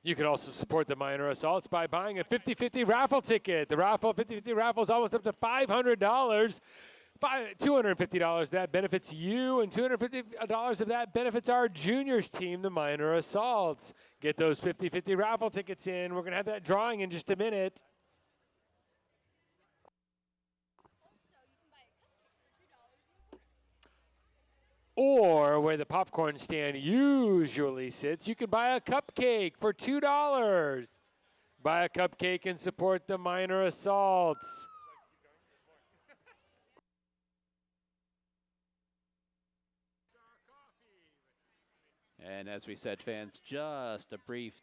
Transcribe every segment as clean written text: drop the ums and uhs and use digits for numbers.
You can also support the minor assaults by buying a 50-50 raffle ticket. The raffle 50-50 raffle is almost up to $500. $250 that benefits you, and $250 of that benefits our juniors team, the minor assaults. Get those 50-50 raffle tickets in. We're going to have that drawing in just a minute. Or where the popcorn stand usually sits, you can buy a cupcake for $2. Buy a cupcake and support the minor assaults. And as we said, fans, just a brief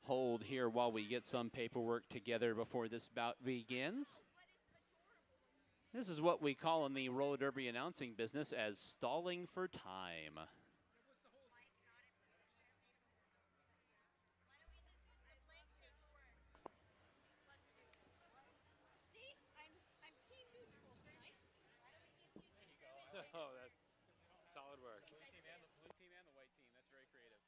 hold here while we get some paperwork together before this bout begins. This is what we call in the roller derby announcing business as stalling for time. Oh, that's solid work. Blue team and the white team. That's very creative.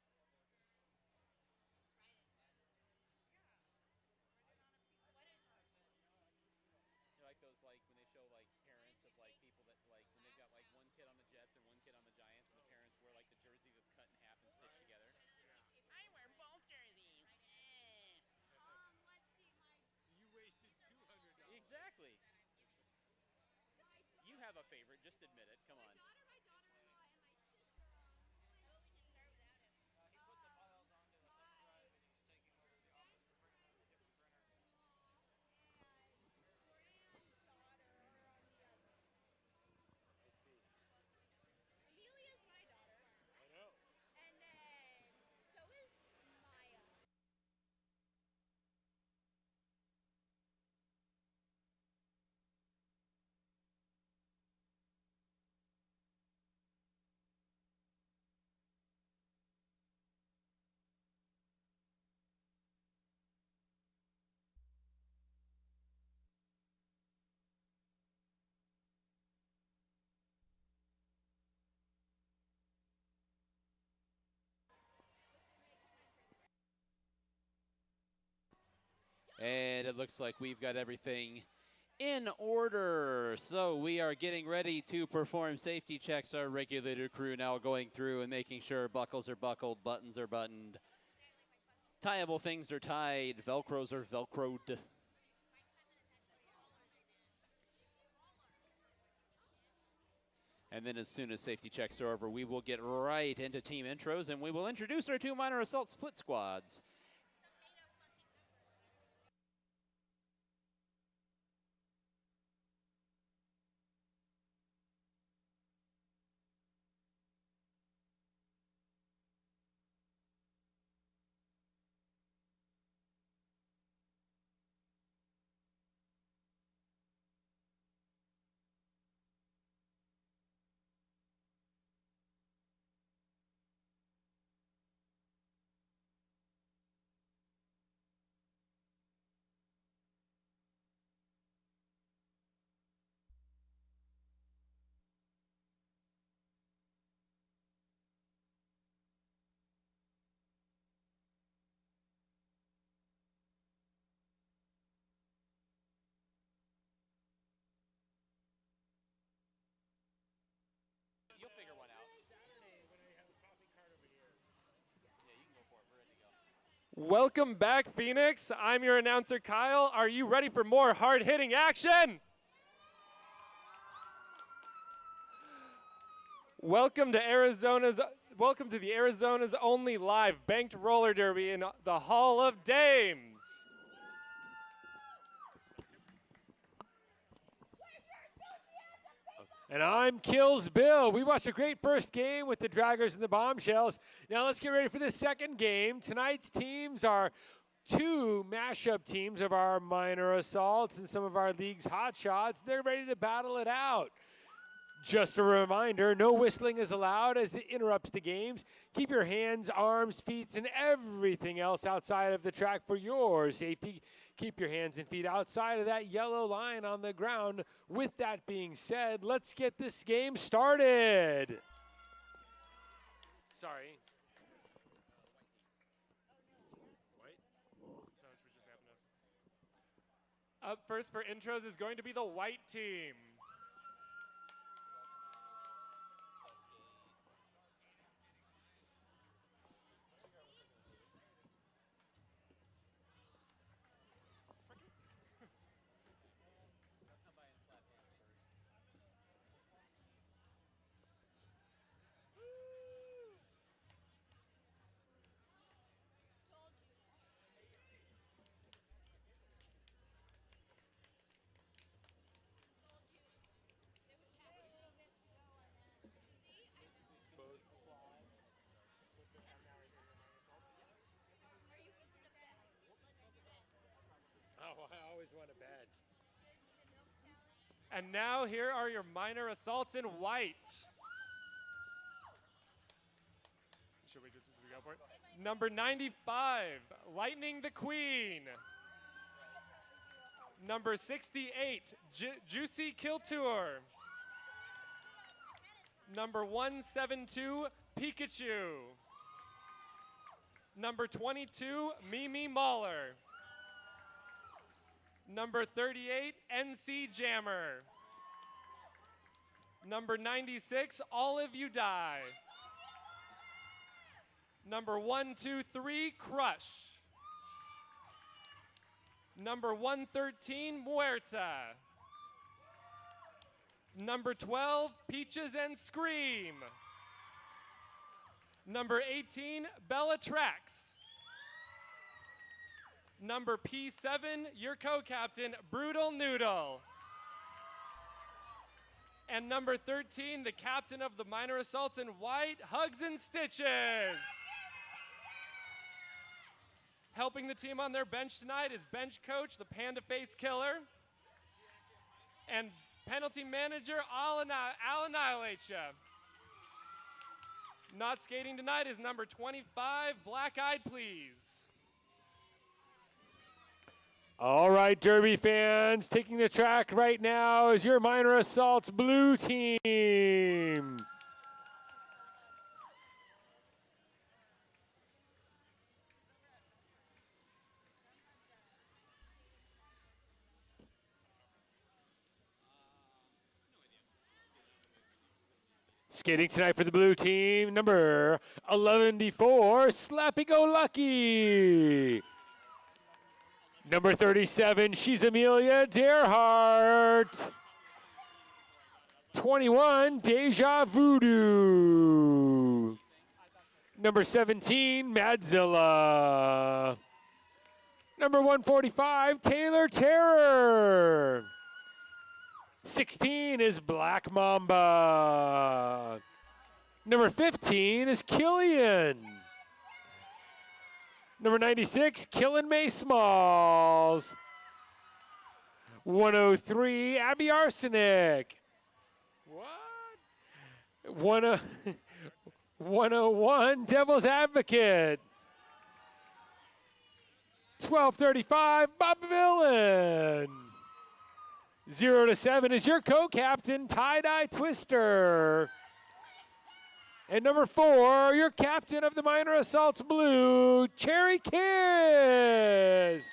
Like those, like when they show like parents of like people that like when they've got like one kid on the Jets and one kid on the Giants, and the parents wear like the jersey that's cut in half and stitched together. I wear both jerseys. Let's see, you wasted $200. Exactly. You have a favorite. Just admit it. Come on. My daughter-in-law, and my sister-in-law. Oh, we just start without him. He put the files onto the hard drive, and he's taking over the office to print them on a different printer. Amelia's my daughter. I know. And then, so is Maya. And it looks like we've got everything in order. So we are getting ready to perform safety checks. Our regulator crew now going through and making sure buckles are buckled, buttons are buttoned, tieable things are tied, Velcros are Velcroed. And then as soon as safety checks are over, we will get right into team intros, and we will introduce our two minor assault split squads. You'll figure one out. Saturday when I have a coffee cart over here. Yeah, you can go for it. We're ready to go. Welcome back, Phoenix. I'm your announcer, Kyle. Are you ready for more hard-hitting action? Welcome to the Arizona's only live banked roller derby in the Hall of Dames. And I'm Kills Bill. We watched a great first game with the Draggers and the Bombshells. Now let's get ready for the second game. Tonight's teams are two mashup teams of our minor assaults and some of our league's hotshots. They're ready to battle it out. Just a reminder, no whistling is allowed as it interrupts the games. Keep your hands, arms, feet, and everything else outside of the track for your safety. Keep your hands and feet outside of that yellow line on the ground. With that being said, let's get this game started. Sorry. White? Up first for intros is going to be the white team. Oh, I always want to bet. And now here are your minor assaults in white. Should we go for it? Number 95, Lightning the Queen. Number 68, Juicy Kiltour. Number 172, Pikachu. Number 22, Mimi Mahler. Number 38, NC Jammer. Number 96, All of You Die. Number 123, Crush. Number 113, Muerta. Number 12, Peaches and Scream. Number 18, Bellatrix. Number P7, your co-captain, Brutal Noodle. And number 13, the captain of the minor assaults in white, Hugs and Stitches. Helping the team on their bench tonight is bench coach, the Panda Face Killer. And penalty manager, I'll annihilate ya. Not skating tonight is number 25, Black Eyed Please. All right, Derby fans, taking the track right now is your minor assaults blue team. Skating tonight for the blue team, number 11-4, Slappy Go Lucky. Number 37, she's Amelia Derhart. 21, Deja Voodoo. Number 17, Madzilla. Number 145, Taylor Terror. 16 is Black Mamba. Number 15 is Killian. Number 96, Killin' May Smalls. 103, Abby Arsenic. What? 101, Devil's Advocate. 1235, Bob Villain. 0 to 7 is your co-captain, Tie-Dye Twister. And number 4, your captain of the minor assaults blue, Cherry Kiss.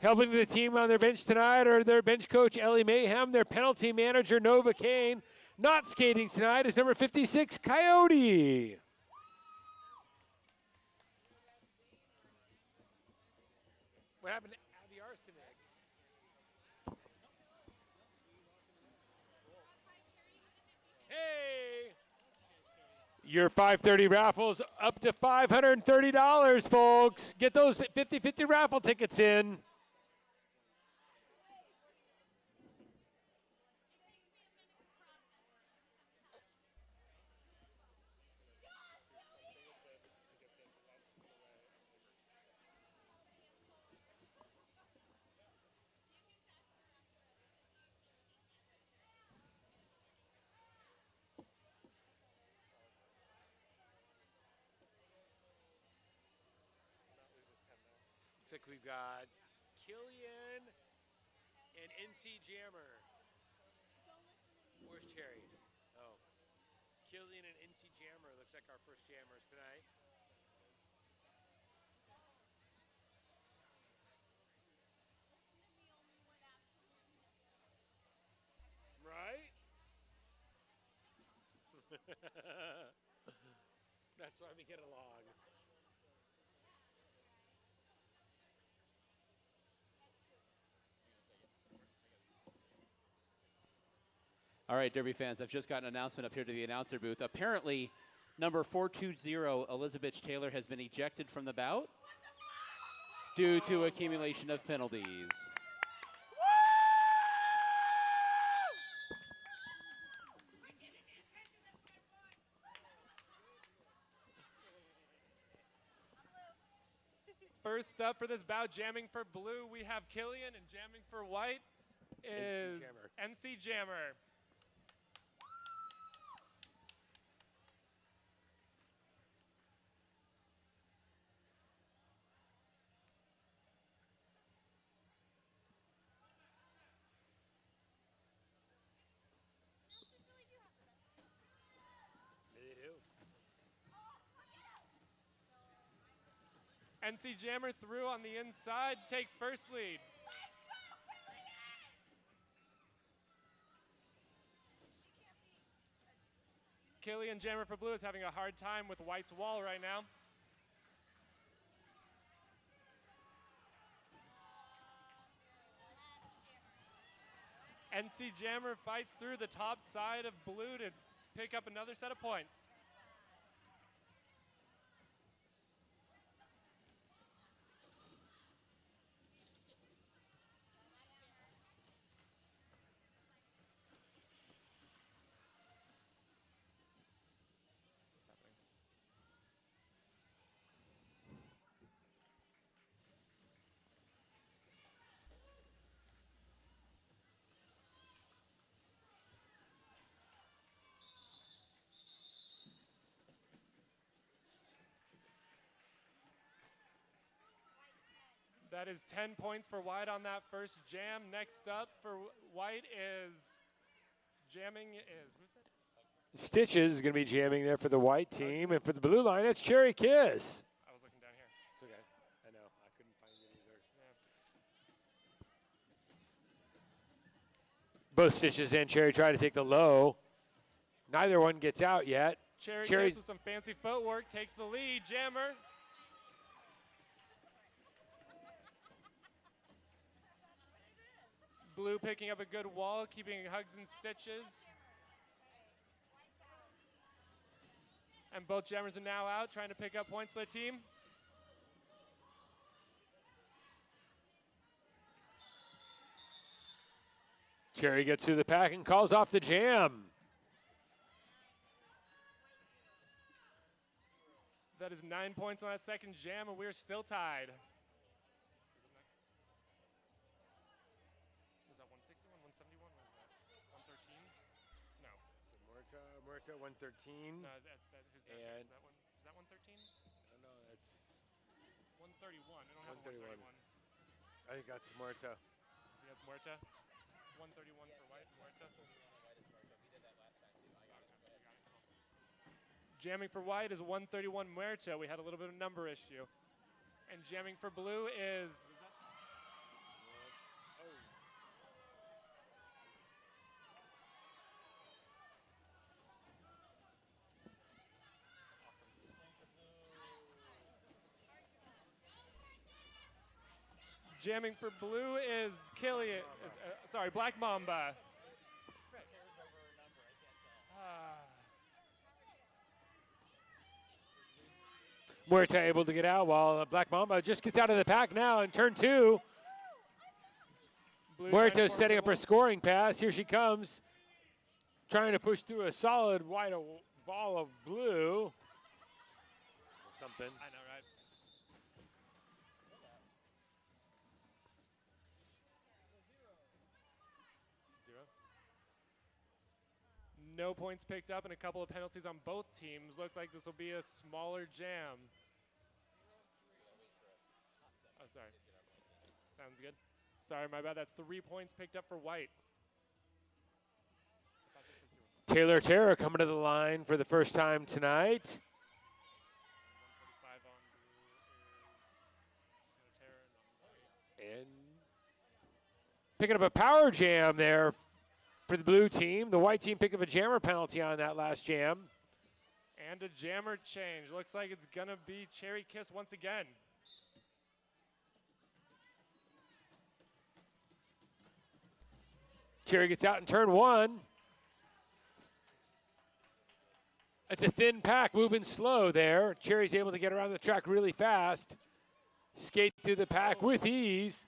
Helping the team on their bench tonight are their bench coach, Ellie Mayhem, their penalty manager, Nova Kane. Not skating tonight is number 56, Coyote. What happened to Abby Arsenic? Hey! Your 530 raffles up to $530, folks. Get those 50-50 raffle tickets in. Looks like we've got Killian and NC Jammer. Where's Cherry? Oh. Killian and NC Jammer. Looks like our first jammers tonight. why we get along. All right, Derby fans, I've just got an announcement up here to the announcer booth. Apparently, number 420, Elizabeth Taylor, has been ejected from the bout due to accumulation of penalties. First up for this bout, jamming for blue, we have Killian, and jamming for white is NC Jammer. They do. NC Jammer through on the inside, take first lead. Killian Jammer for blue is having a hard time with white's wall right now. NC Jammer fights through the top side of blue to pick up another set of points. That is 10 points for white on that first jam. Next up for white is jamming is, who's that? Stitches is going to be jamming there for the white team. And for the blue line, it's Cherry Kiss. I was looking down here. It's okay. I know. I couldn't find it either. Both Stitches and Cherry try to take the low. Neither one gets out yet. Cherry Cherry's- Kiss with some fancy footwork takes the lead. Jammer. Blue picking up a good wall, keeping hugs and stitches. And both jammers are now out, trying to pick up points for their team. Cherry gets through the pack and calls off the jam. That is 9 points on that second jam, and we're still tied. Was that 161, 171? What was that? 113? No. Muerta 113. No, who's that? And- Is that one? Is that 113? I don't know. That's 131. I don't have a 131. 131. I think that's Muerta. Yeah, it's Muerta. 131 for white, Muerta. Jamming for white is 131 Muerta. We had a little bit of number issue. And jamming for blue is. Jamming for blue is Killian. Sorry, Black Mamba. Muerta able to get out while Black Mamba just gets out of the pack now in turn two. Blue Muerta tries setting up her for- scoring pass. Here she comes. Trying to push through a solid white ball of blue. Something. I know, right? Zero. No points picked up and a couple of penalties on both teams. Look like this will be a smaller jam. Oh, sorry. Sounds good. Sorry, my bad. That's 3 points picked up for white. I thought this said zero. Taylor Terra coming to the line for the first time tonight. 145 on blue is Terra and on white. And picking up a power jam there for the blue team. The white team picked up a jammer penalty on that last jam. And a jammer change. Looks like it's gonna be Cherry Kiss once again. Cherry gets out in turn 1. It's a thin pack moving slow there. Cherry's able to get around the track really fast. Skate through the pack with ease.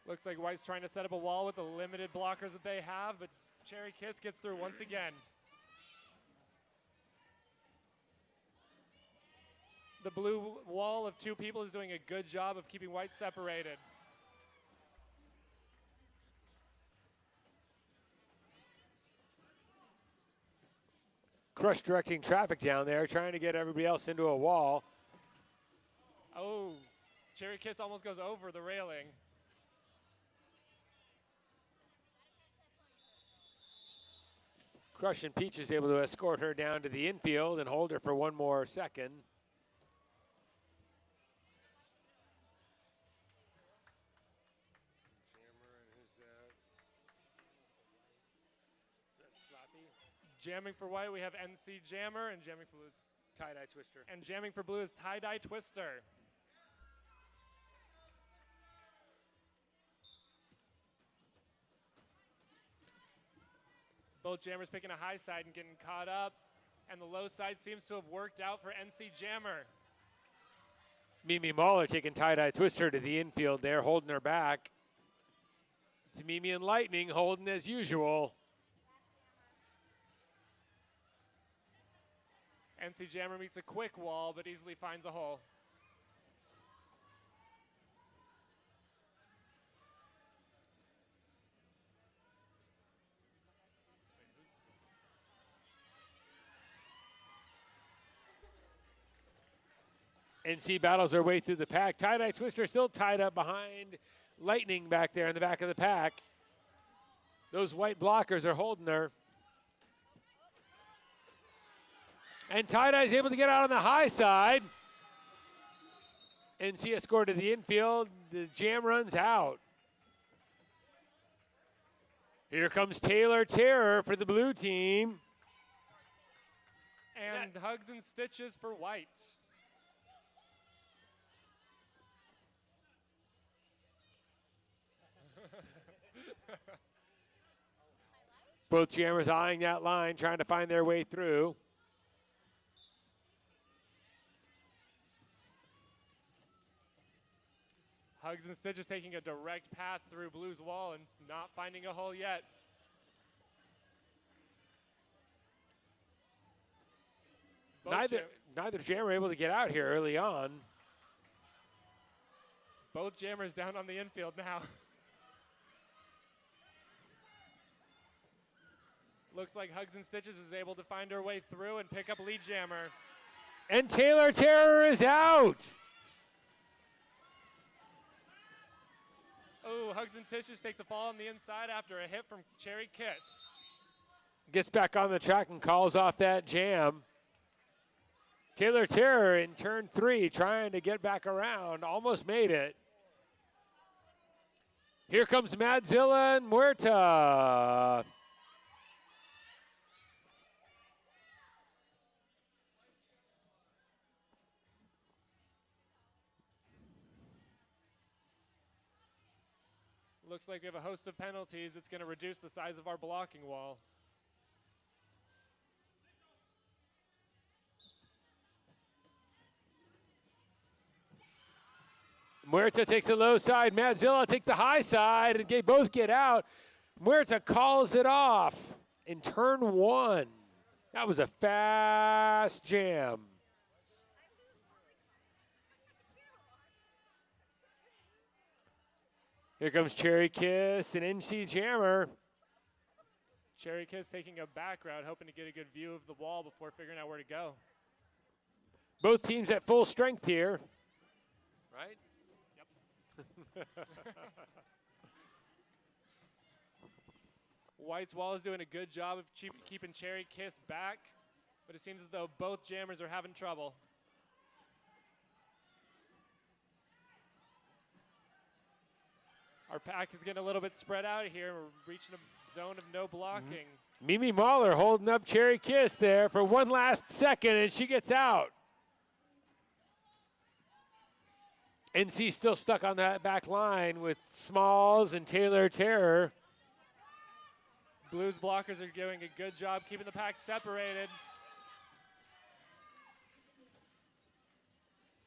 Looks like White's trying to set up a wall with the limited blockers that they have, but Cherry Kiss gets through once again. The blue wall of 2 people is doing a good job of keeping White separated. Crush directing traffic down there, trying to get everybody else into a wall. Oh, Cherry Kiss almost goes over the railing. Crush and Peach is able to escort her down to the infield and hold her for 1 more second. Jammer, and who's that? That's Sloppy. Jamming for White, we have NC Jammer, and jamming for Blue is Tie-dye twister. and jamming for Blue is Tie-Dye Twister. Both jammers picking a high side and getting caught up, and the low side seems to have worked out for NC Jammer. Mimi Mahler taking tie-dye twister to the infield there, holding her back. It's Mimi and Lightning holding as usual. NC Jammer meets a quick wall, but easily finds a hole. NC battles her way through the pack. Tie-dye twister still tied up behind Lightning back there in the back of the pack. Those white blockers are holding her. And tie-dye is able to get out on the high side. NC escorted to the infield. The jam runs out. Here comes Taylor Terror for the blue team. And Hugs and Stitches for White. Both jammers eyeing that line, trying to find their way through. Hugs and Stitches taking a direct path through Blue's wall and not finding a hole yet. Neither jammer able to get out here early on. Both jammers down on the infield now. Looks like Hugs and Stitches is able to find her way through and pick up lead jammer. And Taylor Terror is out. Oh, Hugs and Stitches takes a fall on the inside after a hit from Cherry Kiss. Gets back on the track and calls off that jam. Taylor Terror in turn 3 trying to get back around. Almost made it. Here comes Madzilla and Muerta. Looks like we have a host of penalties that's going to reduce the size of our blocking wall. Muerta takes the low side. Madzilla take the high side, and they both get out. Muerta calls it off in turn 1. That was a fast jam. Here comes Cherry Kiss and NC Jammer. Cherry Kiss taking a back route, hoping to get a good view of the wall before figuring out where to go. Both teams at full strength here. Right? Yep. White's wall is doing a good job of keeping Cherry Kiss back, but it seems as though both jammers are having trouble. Our pack is getting a little bit spread out here. We're reaching a zone of no blocking. Mimi Mahler holding up Cherry Kiss there for one last second, and she gets out. NC still stuck on that back line with Smalls and Taylor Terror. Blues blockers are doing a good job keeping the pack separated.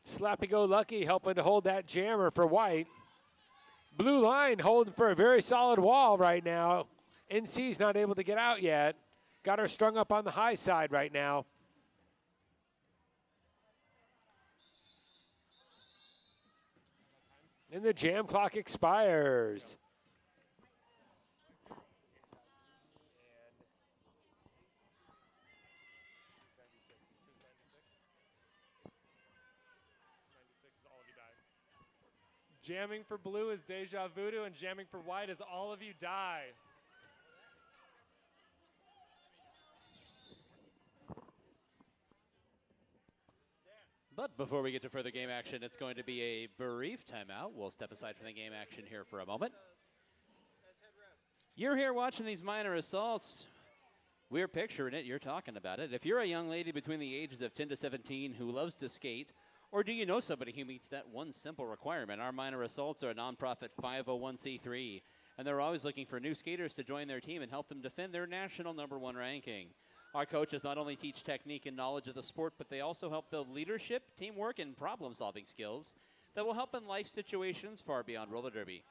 Slappy Go Lucky helping to hold that jammer for White. Blue line holding for a very solid wall right now. NC's not able to get out yet. Got her strung up on the high side right now. And the jam clock expires. Jamming for blue is Deja Voodoo, and jamming for white is All of You Die. But before we get to further game action, it's going to be a brief timeout. We'll step aside from the game action here for a moment. You're here watching these minor assaults. We're picturing it. You're talking about it. If you're a young lady between the ages of 10 to 17 who loves to skate, or do you know somebody who meets that one simple requirement? Our minor assaults are a nonprofit 501c3, and they're always looking for new skaters to join their team and help them defend their national #1 ranking. Our coaches not only teach technique and knowledge of the sport, but they also help build leadership, teamwork, and problem-solving skills that will help in life situations far beyond roller derby.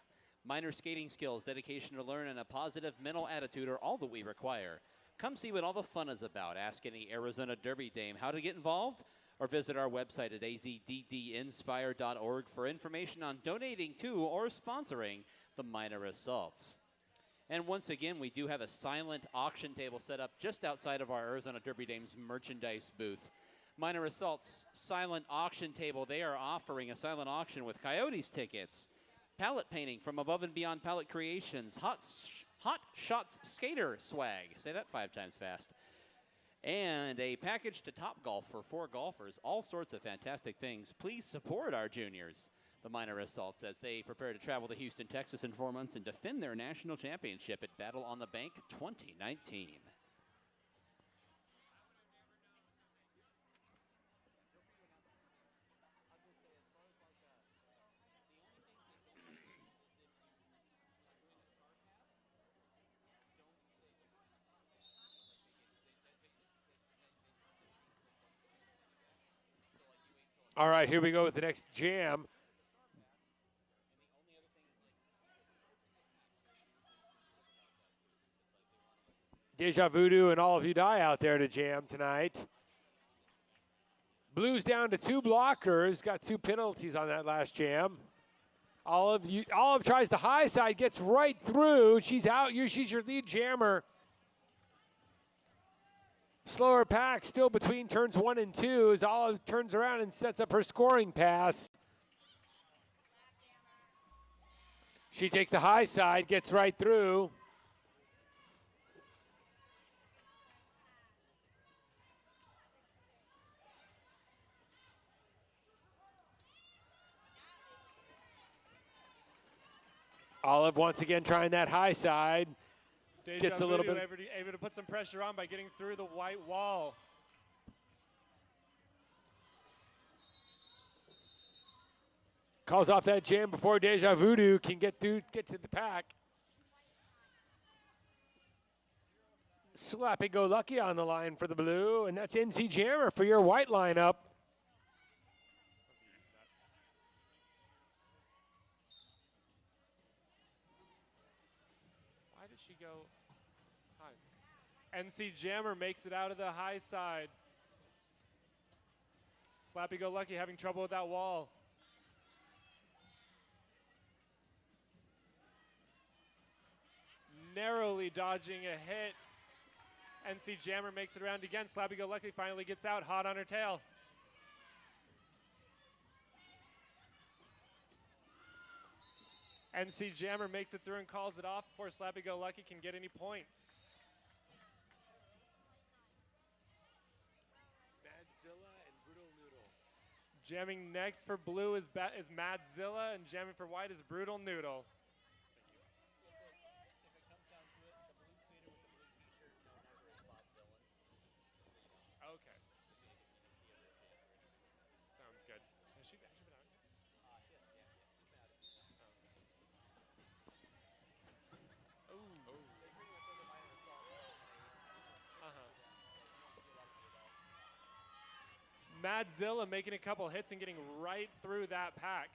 Minor skating skills, dedication to learn, and a positive mental attitude are all that we require. Come see what all the fun is about. Ask any Arizona Derby dame how to get involved, or visit our website at azddinspire.org for information on donating to or sponsoring the minor assaults. And once again, we do have a silent auction table set up just outside of our Arizona Derby Dames merchandise booth. Minor Assaults silent auction table. They are offering a silent auction with Coyotes tickets, palette painting from Above and Beyond Palette Creations, Hot Shots Skater swag. Say that 5 times fast. And a package to Topgolf for 4 golfers. All sorts of fantastic things. Please support our juniors, the Minor Assaults, as they prepare to travel to Houston, Texas in 4 months and defend their national championship at Battle on the Bank 2019. All right, here we go with the next jam. Deja Voodoo and All of You Die out there to jam tonight. Blues down to 2 blockers. Got 2 penalties on that last jam. Olive tries the high side, gets right through. She's out. She's your lead jammer. Slower pack still between turns 1 and 2 as Olive turns around and sets up her scoring pass. She takes the high side, gets right through. Olive once again trying that high side. Deja Gets a little Voodoo bit. able to put some pressure on by getting through the white wall. Calls off that jam before Deja Voodoo can get to the pack. Slappy Go Lucky on the line for the blue, and that's NC Jammer for your white lineup. Why did she go high? NC Jammer makes it out of the high side. Slappy Go Lucky having trouble with that wall. Narrowly dodging a hit. NC Jammer makes it around again. Slappy Go Lucky finally gets out, hot on her tail. NC Jammer makes it through and calls it off before Slappy Go Lucky can get any points. Madzilla and Brutal Noodle. Jamming next for blue is Madzilla, and jamming for white is Brutal Noodle. Madzilla making a couple hits and getting right through that pack.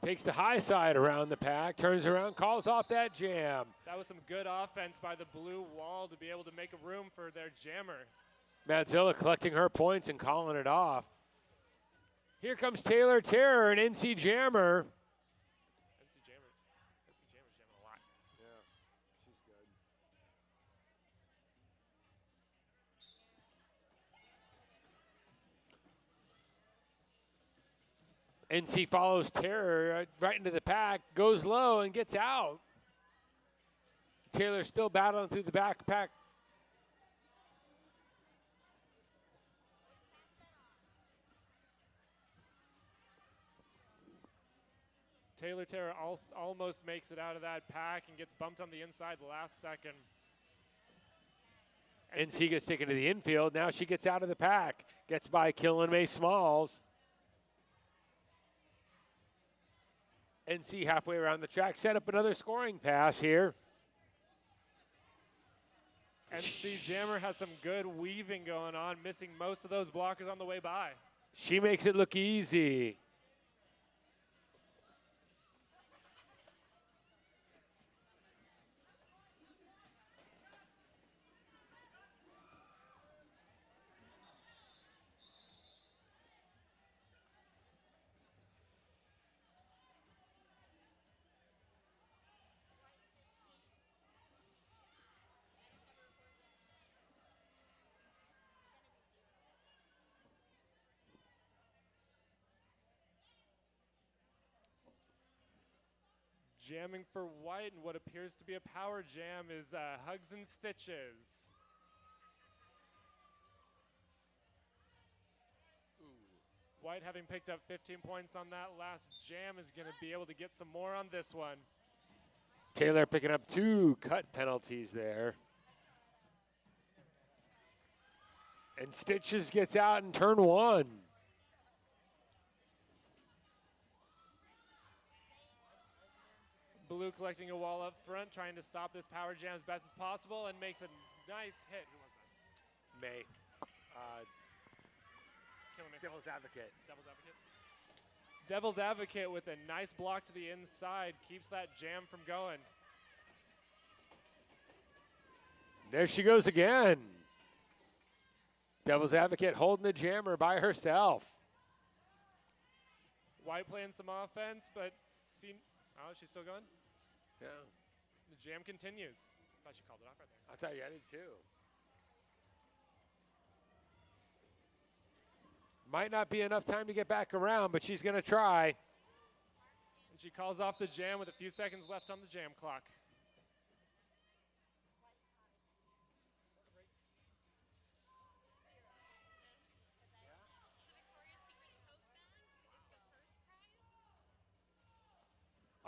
Takes the high side around the pack, turns around, calls off that jam. That was some good offense by the blue wall to be able to make a room for their jammer. Madzilla collecting her points and calling it off. Here comes Taylor Terror and NC Jammer. NC Jammer's jamming a lot. Yeah, she's good. NC follows Terror right into the pack, goes low and gets out. Taylor still battling through the backpack. Taylor Terror almost makes it out of that pack and gets bumped on the inside last second. NC gets taken to the infield. Now she gets out of the pack. Gets by Killen May Smalls. NC halfway around the track. Set up another scoring pass here. NC Jammer has some good weaving going on, missing most of those blockers on the way by. She makes it look easy. Jamming for white, and what appears to be a power jam is Hugs and Stitches. White, having picked up 15 points on that last jam, is going to be able to get some more on this one. Taylor picking up 2 cut penalties there. And Stitches gets out in turn 1. Blue collecting a wall up front, trying to stop this power jam as best as possible, and makes a nice hit. Who was that? May. Killing me. Devil's Advocate. Devil's Advocate. Devil's Advocate with a nice block to the inside keeps that jam from going. There she goes again. Devil's Advocate holding the jammer by herself. White playing some offense, but oh, she's still going? Yeah. The jam continues. Thought she called it off right there. I thought you did too. Might not be enough time to get back around, but she's going to try. And she calls off the jam with a few seconds left on the jam clock.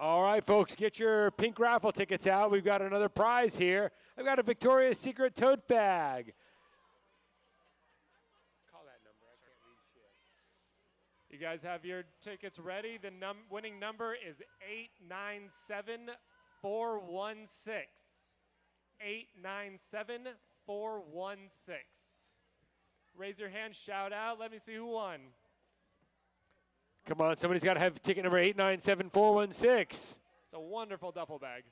All right, folks, get your pink raffle tickets out. We've got another prize here. I've got a Victoria's Secret tote bag. Call that number. I can't read shit. You guys have your tickets ready. The winning number is 897416. 897416. Raise your hand, shout out. Let me see who won. Come on, somebody's got to have ticket number 897416. It's a wonderful duffel bag.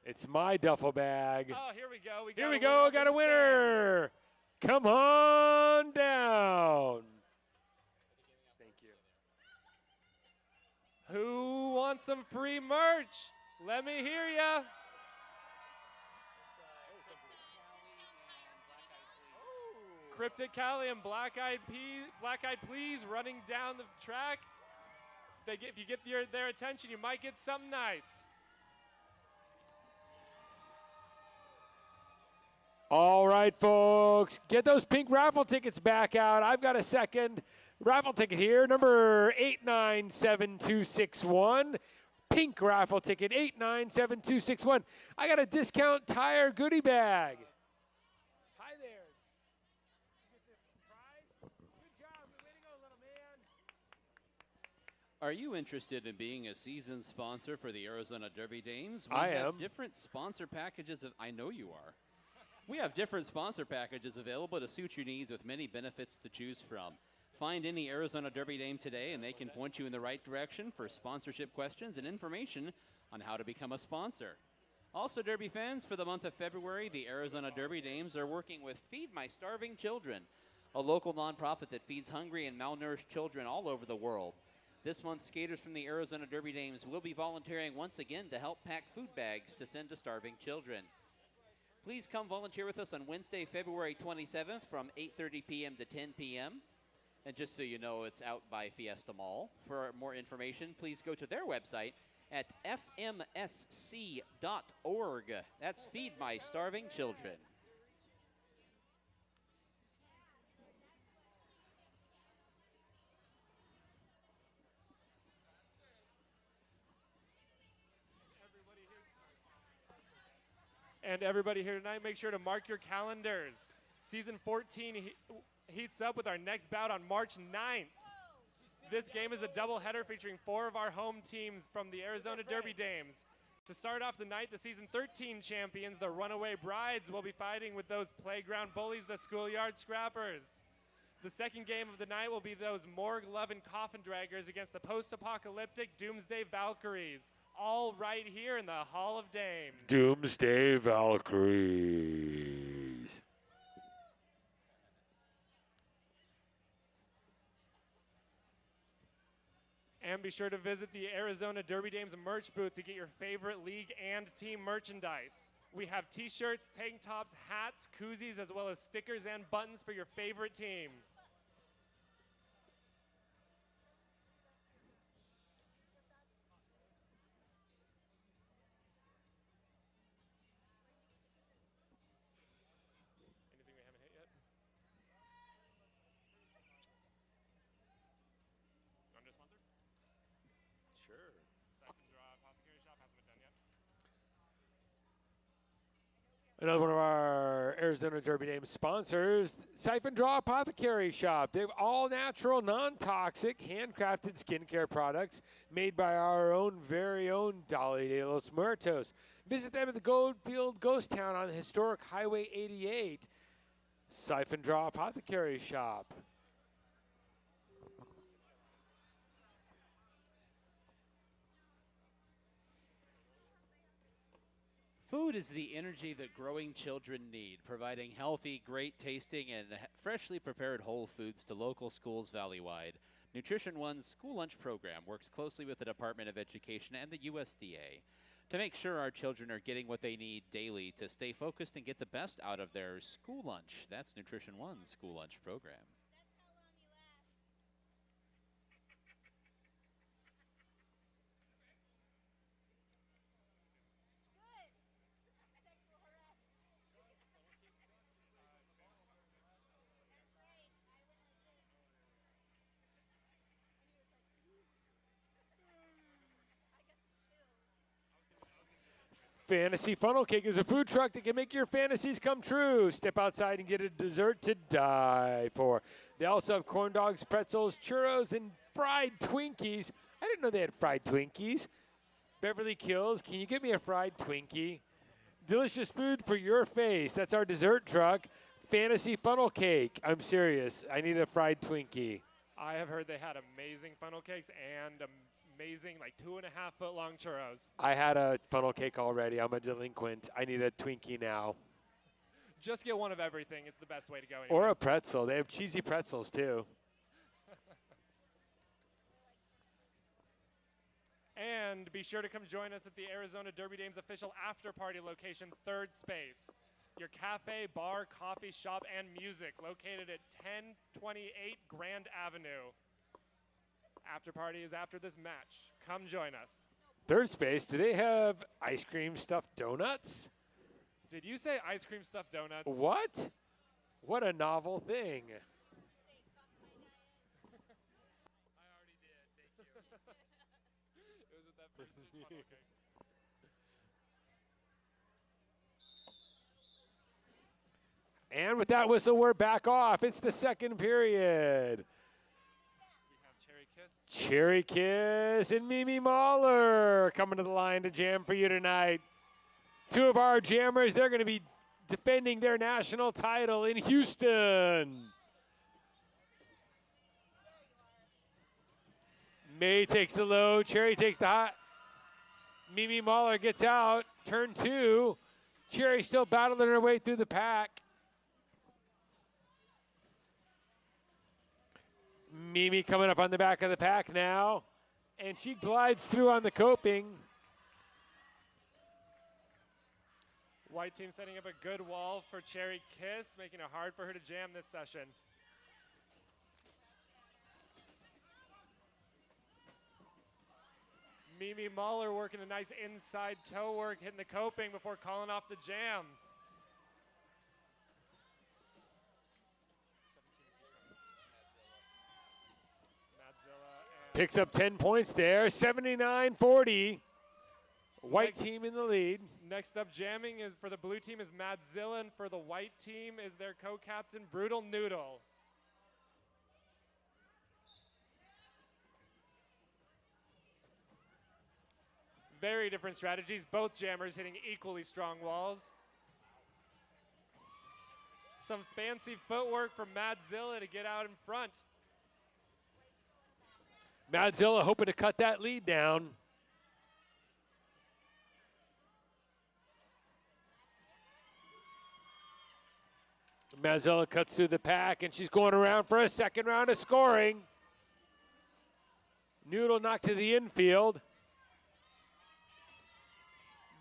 It's my duffel bag. Oh, here we go. Here we go. Got a winner. Come on down. Thank you. Who wants some free merch? Let me hear ya. Cryptic Cali and Black Eyed Please running down the track. If you get their attention, you might get something nice. All right, folks, get those pink raffle tickets back out. I've got a second raffle ticket here, number 897261. Pink raffle ticket, 897261. I got a discount tire goodie bag. Hi there. You get this prize? Good job. Way to go, little man. Are you interested in being a season sponsor for the Arizona Derby Dames? I We have am. different sponsor packages. I know you are. We have different sponsor packages available to suit your needs with many benefits to choose from. Find any Arizona Derby Dame today and they can point you in the right direction for sponsorship questions and information on how to become a sponsor. Also, Derby fans, for the month of February, the Arizona Derby Dames are working with Feed My Starving Children, a local nonprofit that feeds hungry and malnourished children all over the world. This month, skaters from the Arizona Derby Dames will be volunteering once again to help pack food bags to send to starving children. Please come volunteer with us on Wednesday, February 27th from 8:30 p.m. to 10 p.m. And just so you know, it's out by Fiesta Mall. For more information, please go to their website at fmsc.org. That's Feed My Starving Children. And everybody here tonight, make sure to mark your calendars. Season 14 heats up with our next bout on March 9th. This game is a doubleheader featuring 4 of our home teams from the Arizona Derby Dames. To start off the night, the Season 13 champions, the Runaway Brides, will be fighting with those playground bullies, the Schoolyard Scrappers. The second game of the night will be those morgue-loving coffin draggers against the post-apocalyptic Doomsday Valkyries, all right here in the Hall of Dames. Doomsday Valkyries. And be sure to visit the Arizona Derby Dames merch booth to get your favorite league and team merchandise. We have t-shirts, tank tops, hats, koozies, as well as stickers and buttons for your favorite team. Anything we haven't hit yet? You want to do a sponsor? Sure. Siphon Draw Apothecary Shop hasn't been done yet. Another one of our Arizona Derby Dame sponsors, Siphon Draw Apothecary Shop. They have all natural, non-toxic, handcrafted skincare products made by our very own Dolly de los Muertos. Visit them at the Goldfield Ghost Town on the historic Highway 88. Siphon Draw Apothecary Shop. Food is the energy that growing children need, providing healthy, great tasting, and freshly prepared whole foods to local schools valley-wide. Nutrition One's school lunch program works closely with the Department of Education and the USDA to make sure our children are getting what they need daily to stay focused and get the best out of their school lunch. That's Nutrition One's school lunch program. Fantasy Funnel Cake is a food truck that can make your fantasies come true. Step outside and get a dessert to die for. They also have corn dogs, pretzels, churros, and fried Twinkies. I didn't know they had fried Twinkies. Beverly Kills, can you get me a fried Twinkie? Delicious food for your face. That's our dessert truck. Fantasy Funnel Cake. I'm serious. I need a fried Twinkie. I have heard they had amazing funnel cakes and amazing, like 2.5 foot long churros. I had a funnel cake already. I'm a delinquent. I need a Twinkie now. Just get one of everything. It's the best way to go. Anyway. Or a pretzel. They have cheesy pretzels too. And be sure to come join us at the Arizona Derby Dames official after party location, Third Space. Your cafe, bar, coffee shop, and music located at 1028 Grand Avenue. After party is after this match. Come join us. Third Space, do they have ice cream stuffed donuts? Did you say ice cream stuffed donuts? What? What a novel thing. I already did. Thank you. It was with that first funnel cake. And with that whistle, we're back off. It's the second period. We have Cherry Kiss. Cherry Kiss and Mimi Mahler coming to the line to jam for you tonight. Two of our jammers, they're going to be defending their national title in Houston. May takes the low, Cherry takes the high. Mimi Mahler gets out, turn 2. Cherry still battling her way through the pack. Mimi coming up on the back of the pack now, and she glides through on the coping. White team setting up a good wall for Cherry Kiss, making it hard for her to jam this session. Mimi Mahler working a nice inside toe work, hitting the coping before calling off the jam. Picks up 10 points there, 79-40. White Next- team in the lead. Next up jamming is for the blue team is Madzilla, and for the white team is their co-captain Brutal Noodle. Very different strategies, both jammers hitting equally strong walls. Some fancy footwork from Madzilla to get out in front. Madzilla hoping to cut that lead down. Madzilla cuts through the pack, and she's going around for a second round of scoring. Noodle knocked to the infield.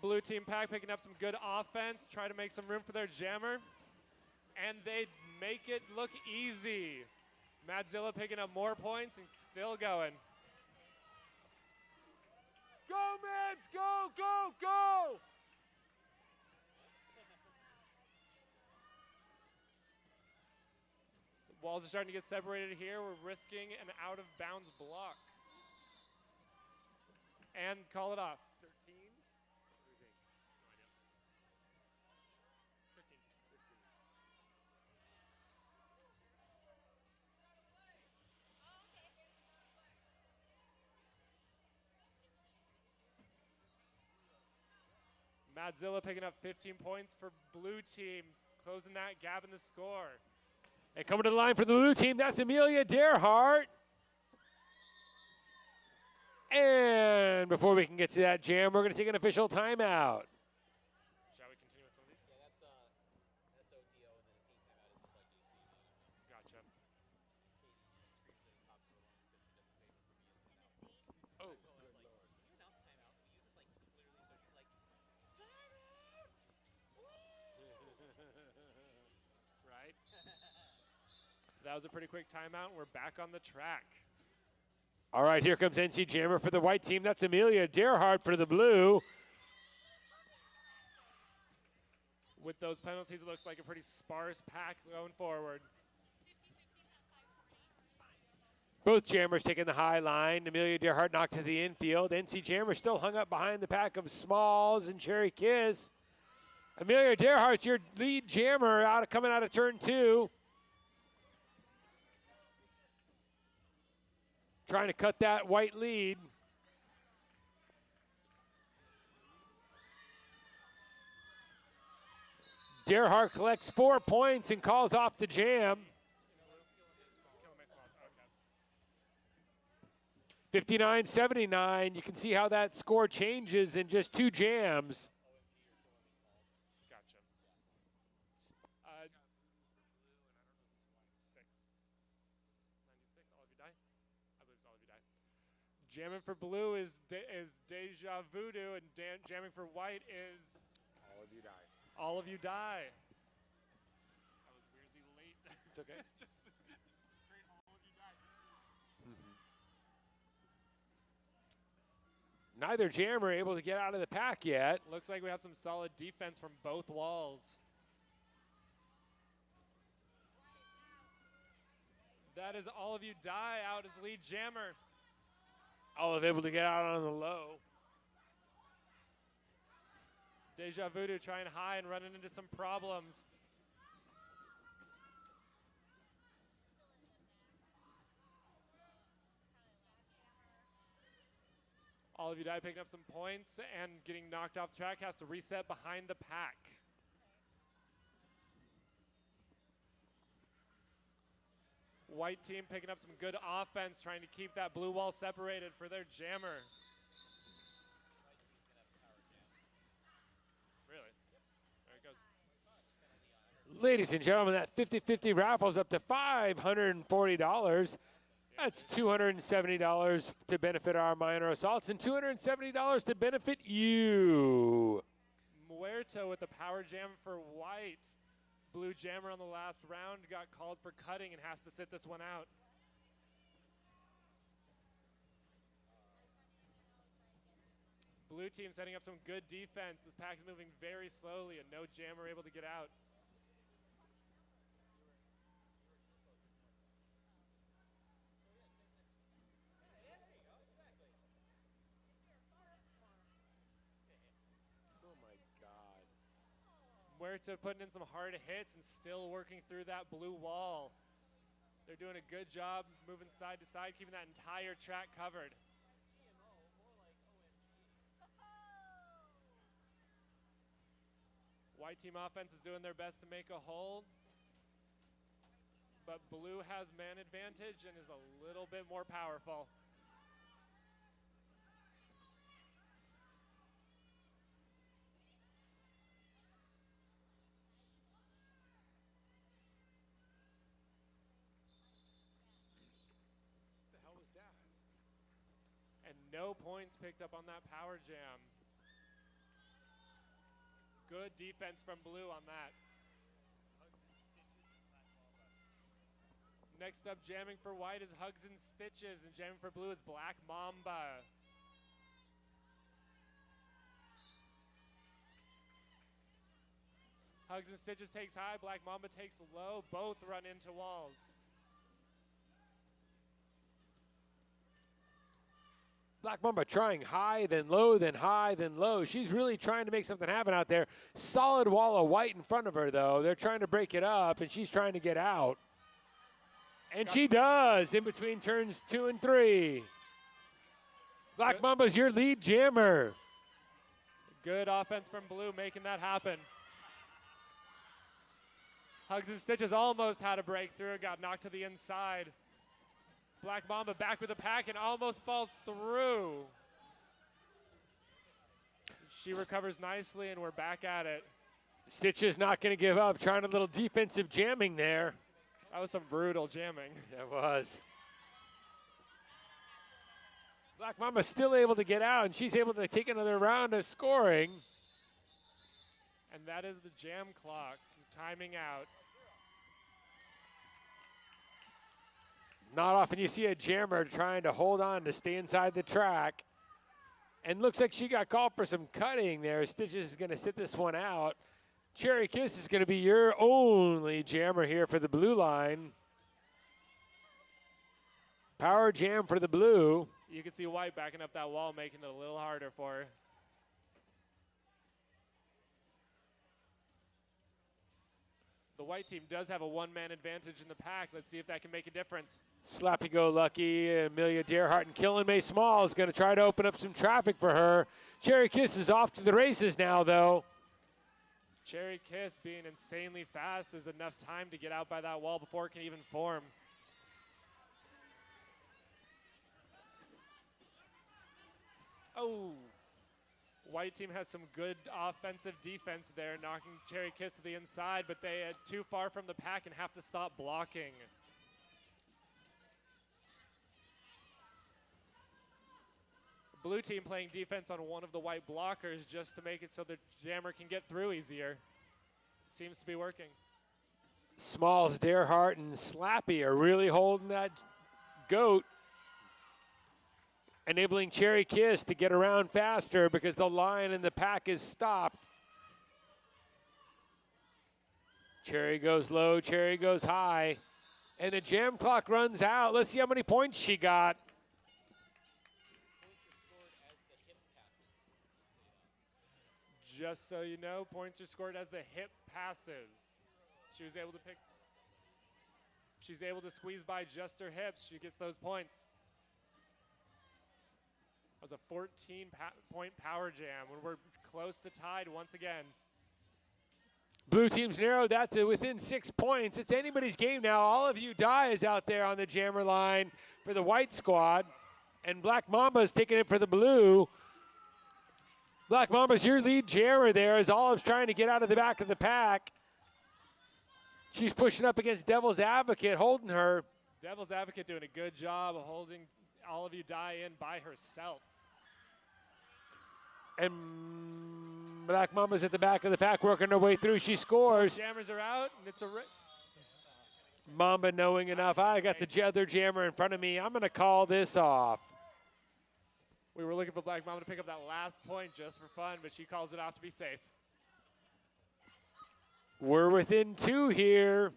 Blue team pack picking up some good offense, try to make some room for their jammer. And they make it look easy. Madzilla picking up more points and still going. Go, Mads! Go, go, go! Walls are starting to get separated here. We're risking an out of bounds block. And call it off. 13? What do you think? No idea. 15. Madzilla picking up 15 points for blue team, closing that gap in the score. And coming to the line for the blue team, that's Amelia Derhart. And before we can get to that jam, we're going to take an official timeout. Shall we continue with some of these? Yeah, that's OTO, and then a team timeout is just like Gotcha. Oh. Right. That was a pretty quick timeout. We're back on the track. All right, here comes NC Jammer for the white team. That's Amelia Derhart for the blue. With those penalties, it looks like a pretty sparse pack going forward. Both jammers taking the high line. Amelia Derhart knocked to the infield. NC Jammer still hung up behind the pack of Smalls and Cherry Kiss. Amelia Derhart's your lead jammer coming out of turn 2. Trying to cut that white lead. Derhart collects 4 points and calls off the jam. 59-79. You can see how that score changes in just 2 jams. Gotcha. 96, all of you die? I believe it's all of you die. Jamming for blue is Deja Voodoo, and jamming for white is All of you die. All of You Die. I was weirdly late. It's okay. Just this great All of You Die. Neither jammer able to get out of the pack yet. Looks like we have some solid defense from both walls. That is All of You Die out as lead jammer. Olive able to get out on the low. Deja Voodoo trying high and running into some problems. All of You Die picking up some points and getting knocked off track, has to reset behind the pack. White team picking up some good offense, trying to keep that blue wall separated for their jammer. Really? There it goes. Ladies and gentlemen, that 50-50 raffle's up to $540. That's $270 to benefit our minor assaults and $270 to benefit you. Muerto with the power jam for White. Blue jammer on the last round got called for cutting and has to sit this one out. Blue team setting up some good defense. This pack is moving very slowly and no jammer able to get out. Muerto putting in some hard hits and still working through that blue wall. They're doing a good job moving side to side, keeping that entire track covered. White team offense is doing their best to make a hold, but blue has man advantage and is a little bit more powerful. And no points picked up on that power jam. Good defense from blue on that. Next up, jamming for White is Hugs and Stitches, and jamming for blue is Black Mamba. Hugs and Stitches takes high, Black Mamba takes low. Both run into walls. Black Mamba trying high, then low, then high, then low. She's really trying to make something happen out there. Solid wall of white in front of her, though. They're trying to break it up, and she's trying to get out. And she does in between turns 2 and 3. Black Mamba's your lead jammer. Good offense from blue, making that happen. Hugs and Stitches almost had a breakthrough, got knocked to the inside. Black Mamba back with the pack and almost falls through. She recovers nicely and we're back at it. Stitches not going to give up, trying a little defensive jamming there. That was some brutal jamming. That was. Black Mamba's still able to get out, and she's able to take another round of scoring. And that is the jam clock timing out. Not often you see a jammer trying to hold on to stay inside the track. And looks like she got called for some cutting there. Stitches is going to sit this one out. Cherry Kiss is going to be your only jammer here for the blue line. Power jam for the blue. You can see White backing up that wall, making it a little harder for her. The white team does have a one-man advantage in the pack. Let's see if that can make a difference. Slappy-go-lucky Amelia Dearhart and Killing May Small is going to try to open up some traffic for her. Cherry Kiss is off to the races now, though. Cherry Kiss being insanely fast is enough time to get out by that wall before it can even form. Oh, white team has some good offensive defense there, knocking Cherry Kiss to the inside, but they are too far from the pack and have to stop blocking. Blue team playing defense on one of the white blockers just to make it so the jammer can get through easier. Seems to be working. Smalls, Dearhart, and Slappy are really holding that goat, enabling Cherry Kiss to get around faster because the line in the pack is stopped. Cherry goes low, Cherry goes high, and the jam clock runs out. Let's see how many points she got. Just so you know, points are scored as the hip passes. She was able to pick, she's able to squeeze by just her hips. She gets those points. That was a 14-point power jam when we're close to tied once again. Blue team's narrowed that to within 6 points. It's anybody's game now. All of you die is out there on the jammer line for the white squad. And Black Mamba's taking it for the blue. Black Mamba's your lead jammer there as Olive's trying to get out of the back of the pack. She's pushing up against Devil's Advocate, holding her. Devil's Advocate doing a good job of holding all of you die in by herself. And Black Mamba's at the back of the pack working her way through. She scores. Jammers are out, and it's a Mamba knowing enough. I got the other jammer in front of me. I'm going to call this off. We were looking for Black Mamba to pick up that last point just for fun, but she calls it off to be safe. We're within 2 here.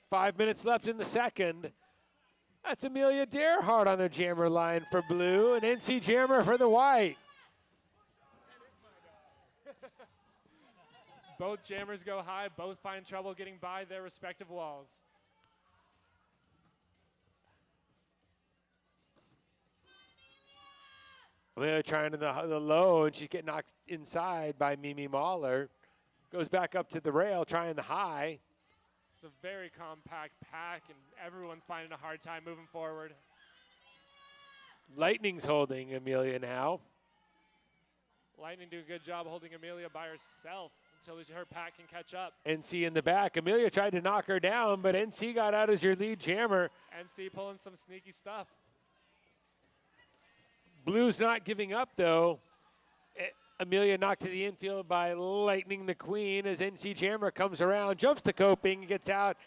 5 minutes left in the second. That's Amelia Derhart on the jammer line for blue, and NC Jammer for the white. Both jammers go high. Both find trouble getting by their respective walls. Amelia trying to the low, and she's getting knocked inside by Mimi Mahler. Goes back up to the rail, trying the high. It's a very compact pack, and everyone's finding a hard time moving forward. Lightning's holding Amelia now. Lightning do a good job holding Amelia by herself until her pack can catch up. NC in the back. Amelia tried to knock her down, but NC got out as your lead jammer. NC pulling some sneaky stuff. Blue's not giving up, though. Amelia knocked to the infield by Lightning the Queen as NC Jammer comes around, jumps to coping, gets out.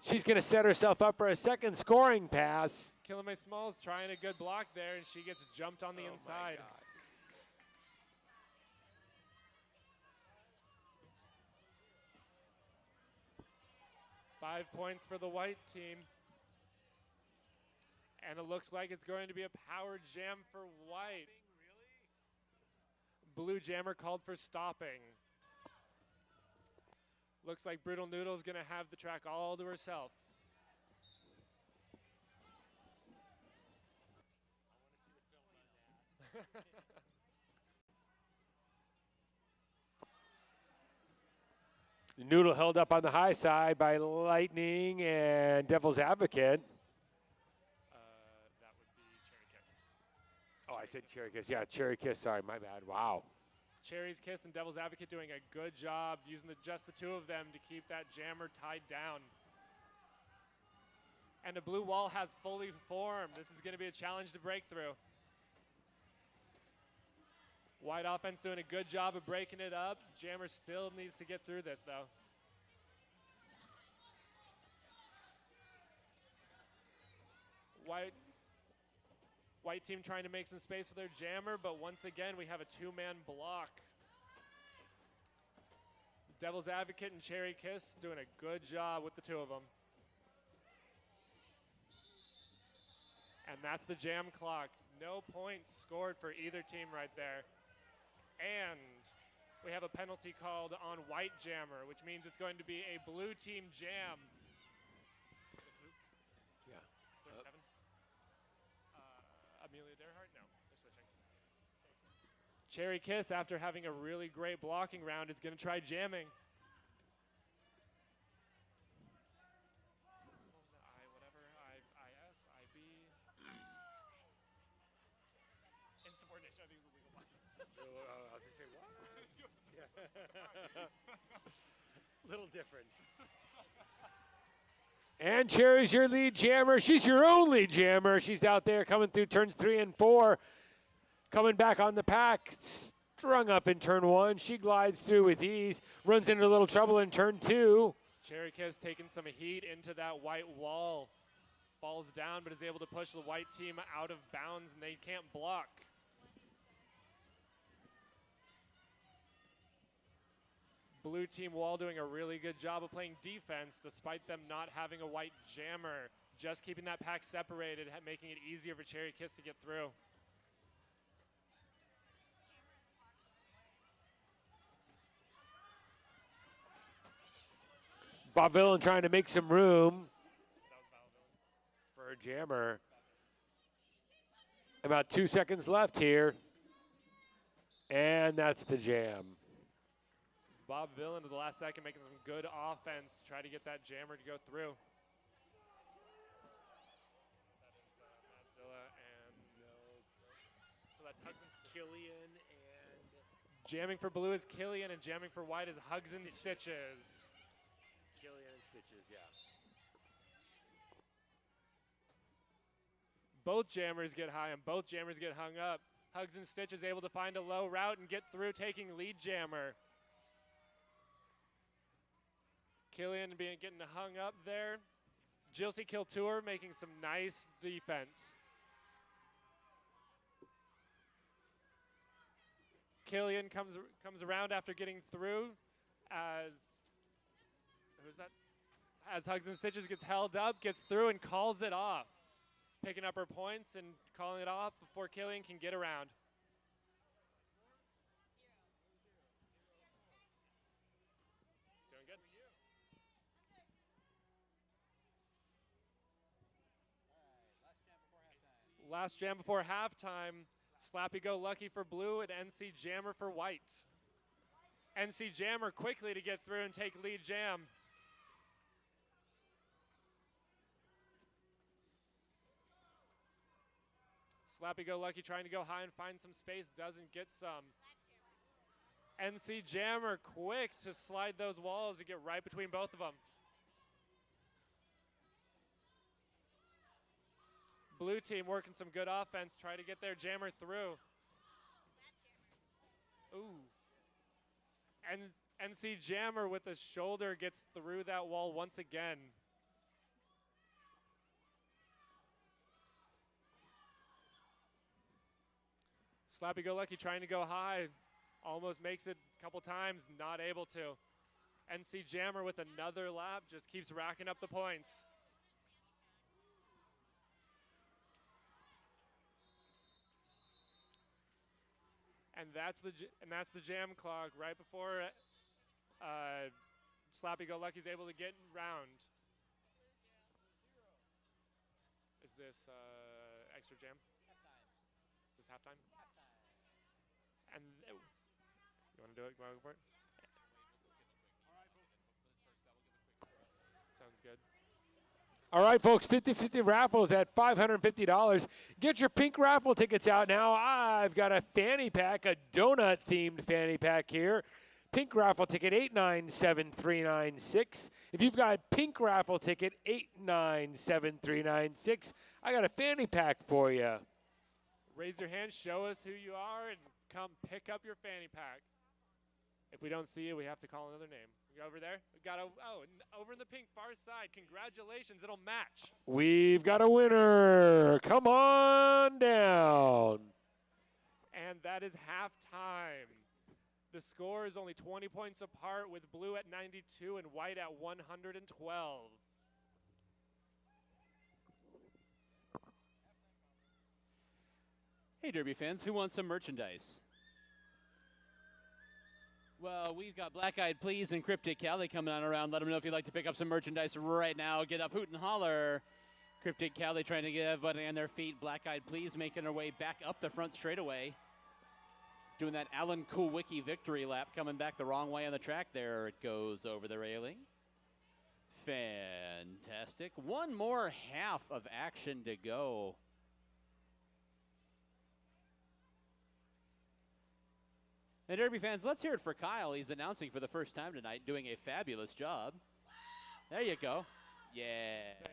She's going to set herself up for a second scoring pass. Killamay Smalls trying a good block there, and she gets jumped on the inside. 5 points for the white team. And it looks like it's going to be a power jam for white. Blue jammer called for stopping. Looks like Brutal Noodle's going to have the track all to herself. Noodle held up on the high side by Lightning and Devil's Advocate. That would be Cherry Kiss. Oh, I said Cherry Kiss. Yeah, Cherry Kiss. Sorry, my bad. Wow. Cherry's Kiss and Devil's Advocate doing a good job using just the two of them to keep that jammer tied down. And the blue wall has fully formed. This is going to be a challenge to break through. White offense doing a good job of breaking it up. Jammer still needs to get through this, though. White team trying to make some space for their jammer, but once again, we have a two-man block. Devil's Advocate and Cherry Kiss doing a good job with the two of them. And that's the jam clock. No points scored for either team right there. And we have a penalty called on white jammer, which means it's going to be a blue team jam. Yeah. 37? Amelia Derhart? No, they're switching. Cherry Kiss, after having a really great blocking round, is going to try jamming. Insubordination, I think is a legal one. I was going to say, what? Little different. And Cherry's your lead jammer. She's your only jammer. She's out there coming through turns 3 and 4. Coming back on the pack. Strung up in turn 1. She glides through with ease. Runs into a little trouble in turn 2. Cherry Kiss taking some heat into that white wall. Falls down, but is able to push the white team out of bounds, and they can't block. Blue team wall doing a really good job of playing defense despite them not having a white jammer. Just keeping that pack separated, making it easier for Cherry Kiss to get through. Bob Villain trying to make some room for a jammer. About 2 seconds left here. And that's the jam. Bob Vill into the last second, making some good offense to try to get that jammer to go through. That is Madzilla and so that's Hugs and Killian and jamming for blue is Killian, and jamming for white is Hugs and Stitches. Killian and Stitches, yeah. Both jammers get high and both jammers get hung up. Hugs and Stitches able to find a low route and get through, taking lead jammer. Killian getting hung up there. Jilcy Kiltour making some nice defense. Killian comes around after getting through as who's that? As Hugs and Stitches gets held up, gets through and calls it off. Picking up her points and calling it off before Killian can get around. Doing good. Last jam before halftime. Slappy Go Lucky for blue and NC Jammer for white. NC Jammer quickly to get through and take lead jam. Slappy Go Lucky trying to go high and find some space, doesn't get some. NC Jammer quick to slide those walls to get right between both of them. Blue team working some good offense, try to get their jammer through. Ooh. And NC Jammer with a shoulder gets through that wall once again. Slappy Go Lucky trying to go high. Almost makes it a couple times, not able to. NC Jammer with another lap, just keeps racking up the points. And that's the jam clock right before Slappy Go Lucky's able to get round. Is this extra jam? Is this halftime? And you want to do it? You want to go for it? Sounds good. All right, folks, 50-50 raffles at $550. Get your pink raffle tickets out now. I've got a fanny pack, a donut-themed fanny pack here. Pink raffle ticket 897396. If you've got pink raffle ticket 897396, I got a fanny pack for you. Raise your hand, show us who you are, and come pick up your fanny pack. If we don't see you, we have to call another name. You over there? We got over in the pink far side. Congratulations, it'll match. We've got a winner. Come on down. And that is halftime. The score is only 20 points apart, with blue at 92 and white at 112. Hey, Derby fans, who wants some merchandise? Well, we've got Black Eyed Please and Cryptic Cali coming on around. Let them know if you'd like to pick up some merchandise right now. Get up, hoot and holler. Cryptic Cali trying to get everybody on their feet. Black Eyed Please making her way back up the front straightaway. Doing that Alan Kulwicki victory lap, coming back the wrong way on the track. There it goes over the railing. Fantastic. One more half of action to go. And Derby fans, let's hear it for Kyle. He's announcing for the first time tonight, doing a fabulous job. There you go. Yeah. Thank you.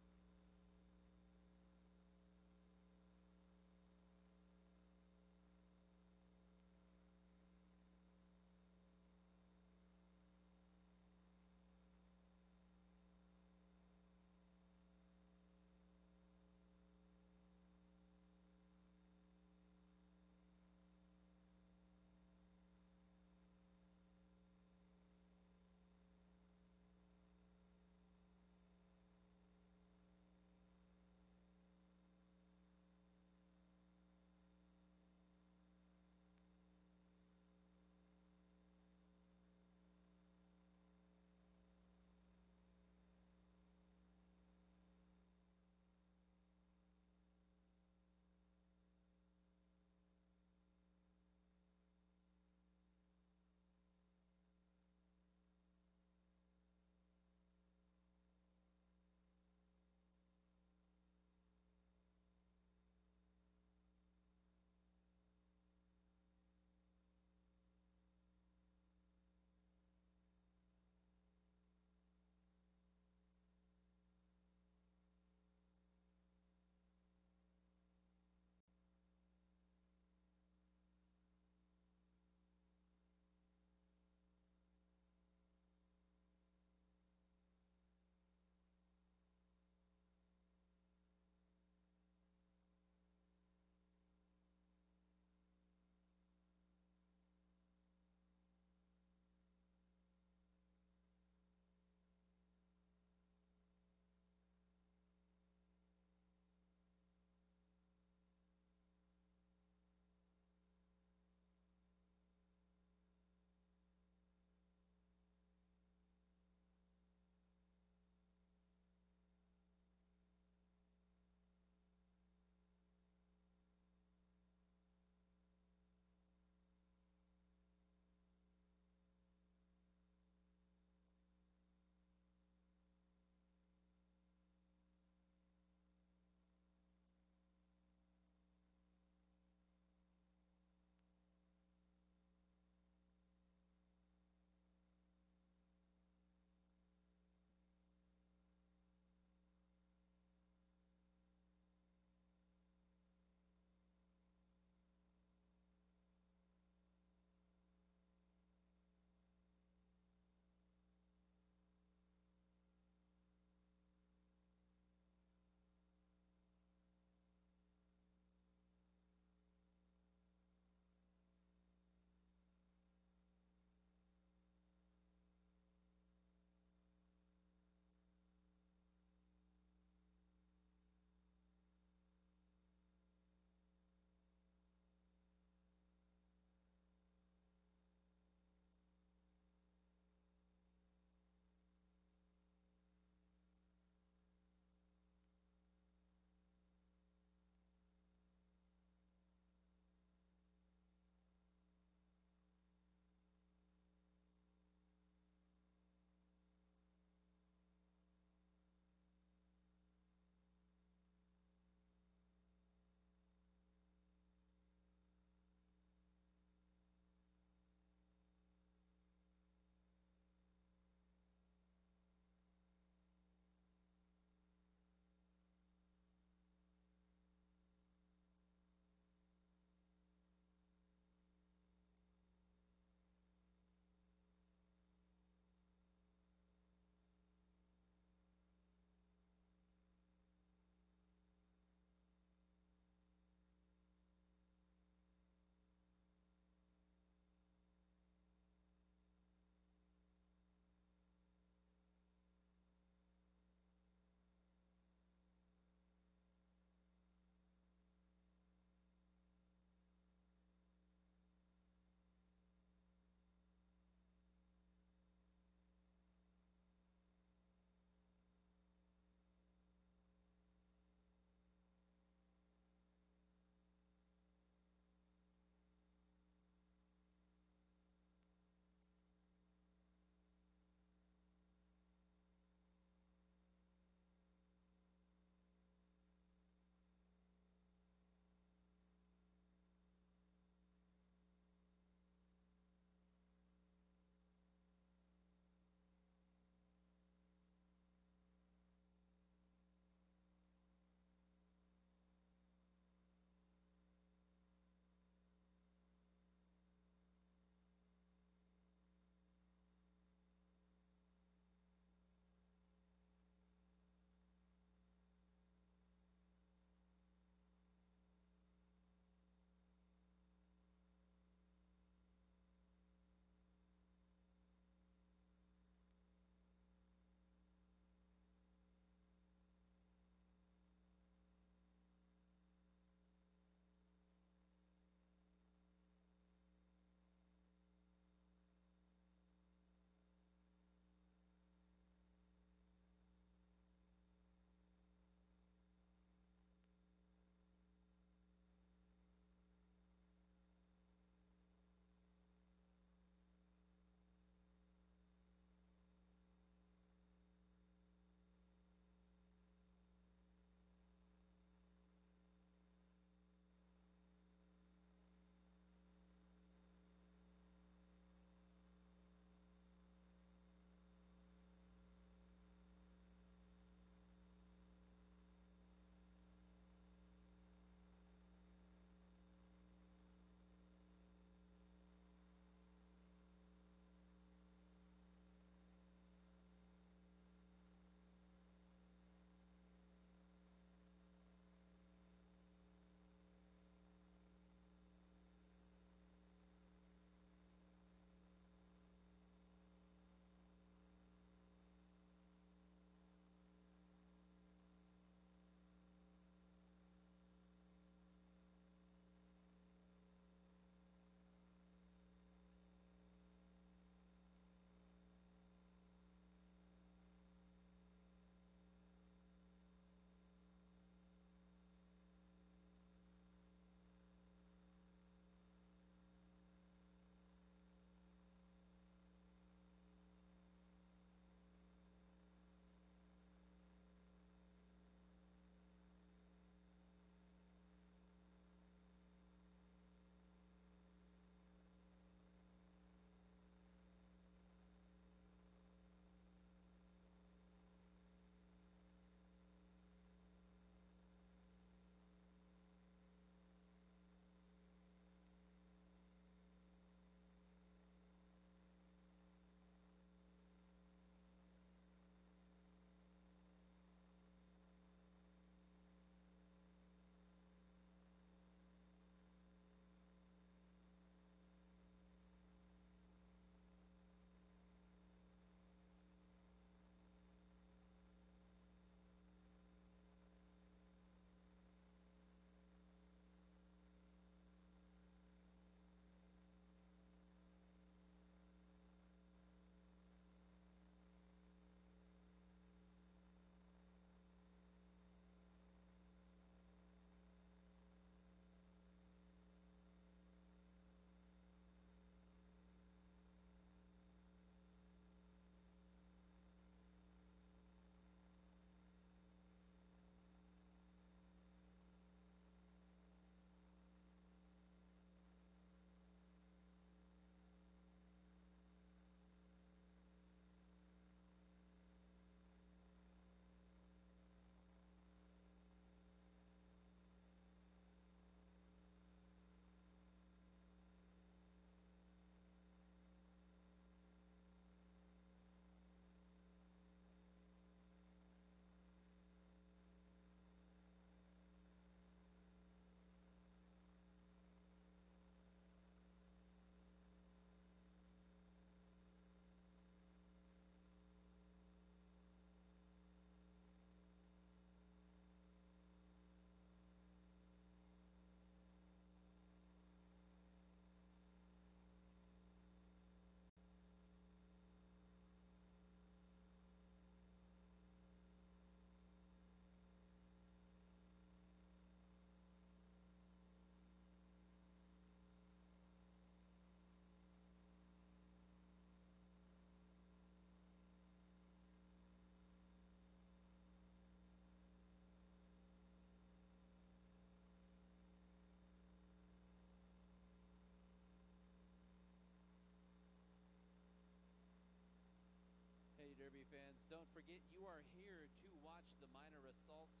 Derby fans, don't forget you are here to watch the Minor Assaults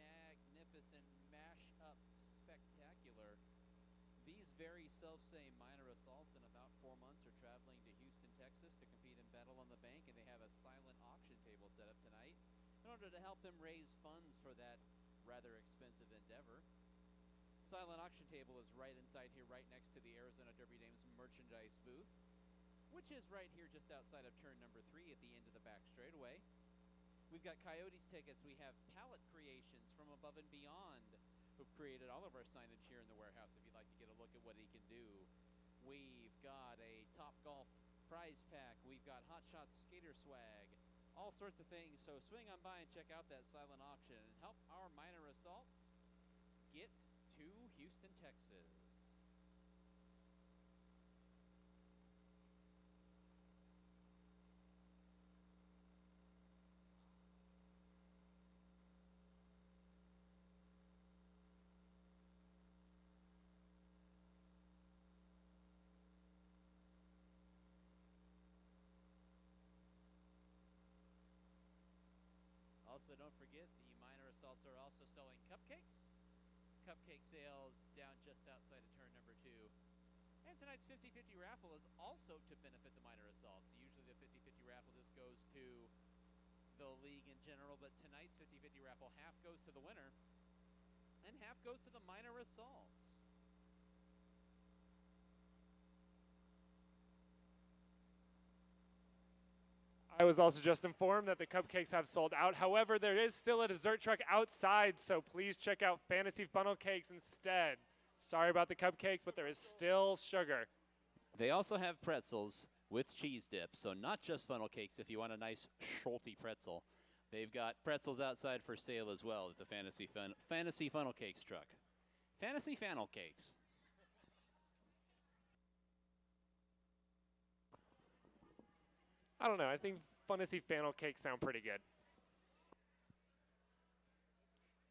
magnificent Mashup spectacular. These very self-same Minor Assaults in about 4 months are traveling to Houston, Texas to compete in Battle on the Bank, and they have a silent auction table set up tonight in order to help them raise funds for that rather expensive endeavor. Silent auction table is right inside here, right next to the Arizona Derby Dames merchandise booth, which is right here just outside of turn number 3 at the end of the back straightaway. We've got Coyotes tickets. We have Palette Creations from Above and Beyond, who've created all of our signage here in the warehouse if you'd like to get a look at what he can do. We've got a Top Golf prize pack. We've got Hot Shots skater swag, all sorts of things. So swing on by and check out that silent auction and help our Minor Assaults get to Houston, Texas. Also, don't forget, the Minor Assaults are also selling cupcakes. Cupcake sales down just outside of turn number 2. And tonight's 50-50 raffle is also to benefit the Minor Assaults. Usually the 50-50 raffle just goes to the league in general, but tonight's 50-50 raffle, half goes to the winner and half goes to the Minor Assaults. I was also just informed that the cupcakes have sold out. However, there is still a dessert truck outside, so please check out Fantasy Funnel Cakes instead. Sorry about the cupcakes, but there is still sugar. They also have pretzels with cheese dip, so not just funnel cakes if you want a nice salty pretzel. They've got pretzels outside for sale as well at the Fantasy Funnel Cakes truck. Fantasy Funnel Cakes. I don't know. I think Fantasy Funnel Cakes sound pretty good.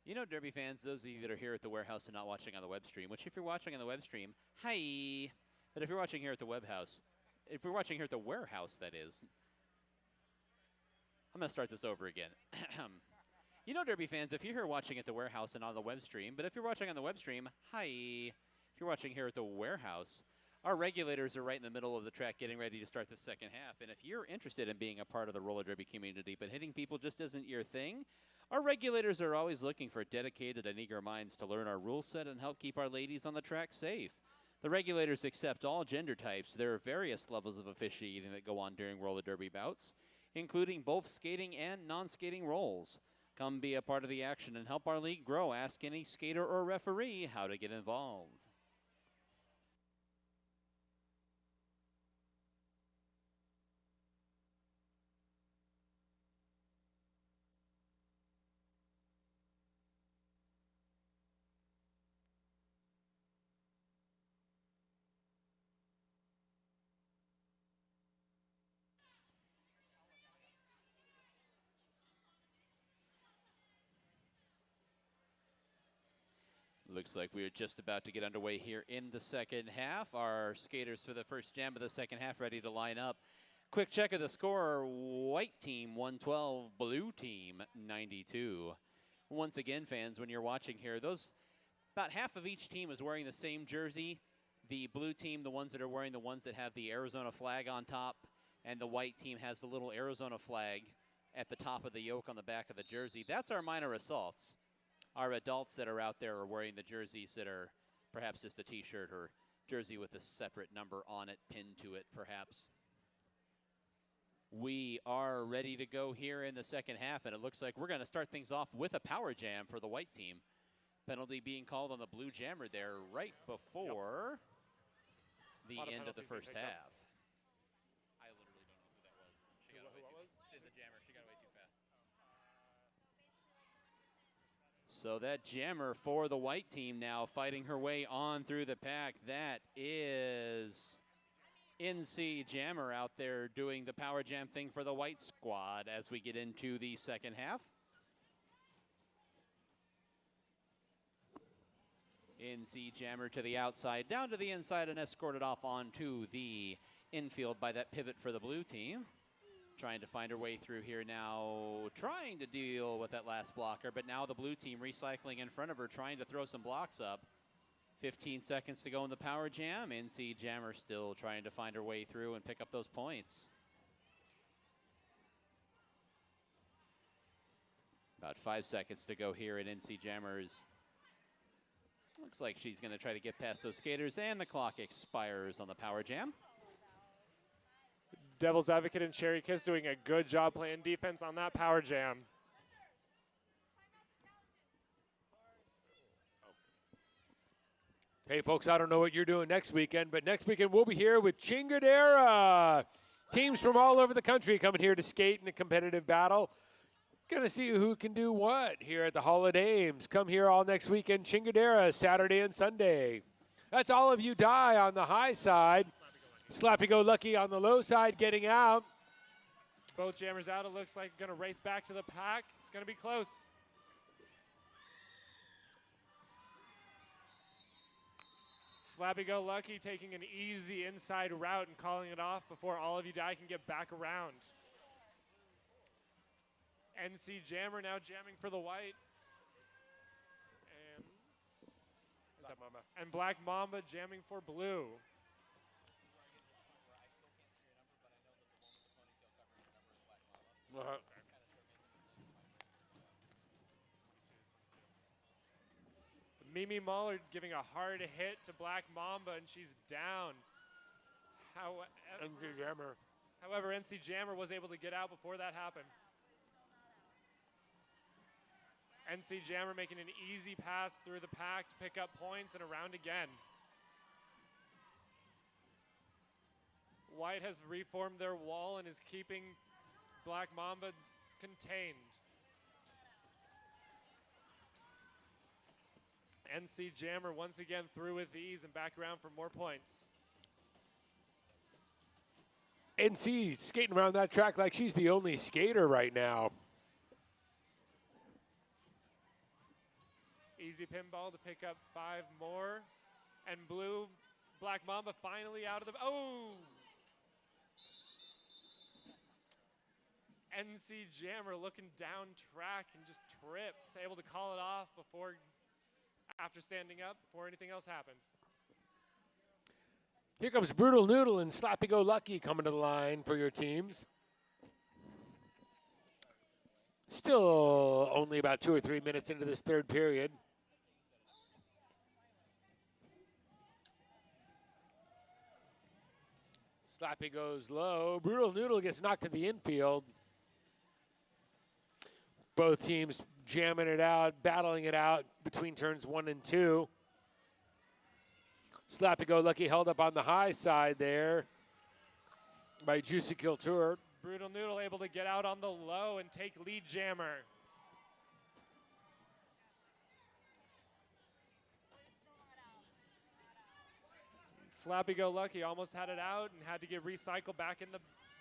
You know, Derby fans, those of you that are here at the warehouse and not watching on the web stream, which if you're watching on the web stream, hi. But if you're watching here at the if you're watching here at the warehouse, that is. I'm going to start this over again. You know, Derby fans, if you're here watching at the warehouse and on the web stream, but if you're watching on the web stream, hi. If you're watching here at the warehouse, our regulators are right in the middle of the track getting ready to start the second half. And if you're interested in being a part of the roller derby community, but hitting people just isn't your thing, our regulators are always looking for dedicated and eager minds to learn our rule set and help keep our ladies on the track safe. The regulators accept all gender types. There are various levels of officiating that go on during roller derby bouts, including both skating and non-skating roles. Come be a part of the action and help our league grow. Ask any skater or referee how to get involved. Looks like we're just about to get underway here in the second half. Our skaters for the first jam of the second half ready to line up. Quick check of the score. White team 112, blue team 92. Once again, fans, when you're watching here, about half of each team is wearing the same jersey. The blue team, the ones that are wearing the ones that have the Arizona flag on top, and the white team has the little Arizona flag at the top of the yoke on the back of the jersey. That's our Minor Assaults. Our adults that are out there are wearing the jerseys that are perhaps just a t-shirt or jersey with a separate number on it, pinned to it perhaps. We are ready to go here in the second half, and it looks like we're going to start things off with a power jam for the white team. Penalty being called on the blue jammer there right before the end of the first half. I literally don't know who that was. She got away too fast. The jammer, she got away too fast. So that jammer for the white team now fighting her way on through the pack. That is NC Jammer out there doing the power jam thing for the white squad as we get into the second half. NC Jammer to the outside, down to the inside, and escorted off onto the infield by that pivot for the blue team. trying to find her way through here now, trying to deal with that last blocker, but now the blue team recycling in front of her, trying to throw some blocks up. 15 seconds to go in the power jam. NC Jammer still trying to find her way through and pick up those points. About 5 seconds to go here at NC Jammers. Looks like she's going to try to get past those skaters, and the clock expires on the power jam. Devil's Advocate and Cherry Kiss doing a good job playing defense on that power jam. Hey, folks, I don't know what you're doing next weekend, but next weekend we'll be here with Chingadera. Teams from all over the country coming here to skate in a competitive battle. Going to see who can do what here at the Hall of Dames. Come here all next weekend, Chingadera, Saturday and Sunday. That's all of you die on the high side. Slappy-go-lucky on the low side getting out. Both jammers out. It looks like going to race back to the pack. It's going to be close. Slappy-go-lucky taking an easy inside route and calling it off before all of you die can get back around. NC Jammer now jamming for the white. And, is that Mamba? And Black Mamba jamming for blue. Mimi Muller giving a hard hit to Black Mamba, and she's down. However, NC Jammer was able to get out before that happened. NC Jammer making an easy pass through the pack to pick up points and around again. White has reformed their wall and is keeping Black Mamba contained. NC Jammer once again through with ease and back around for more points. NC skating around that track like she's the only skater right now. Easy pinball to pick up 5 more. And blue, Black Mamba finally out of the, oh! NC Jammer looking down track and just trips, able to call it off before, after standing up, before anything else happens. Here comes Brutal Noodle and Slappy-Go-Lucky coming to the line for your teams. Still only about 2 or 3 minutes into this third period. Slappy goes low. Brutal Noodle gets knocked to the infield. Both teams jamming it out, battling it out between turns 1 and 2. Slappy-Go-Lucky held up on the high side there by Juicy Culture. Brutal Noodle able to get out on the low and take lead jammer. Slappy-Go-Lucky almost had it out and had to get recycled back in the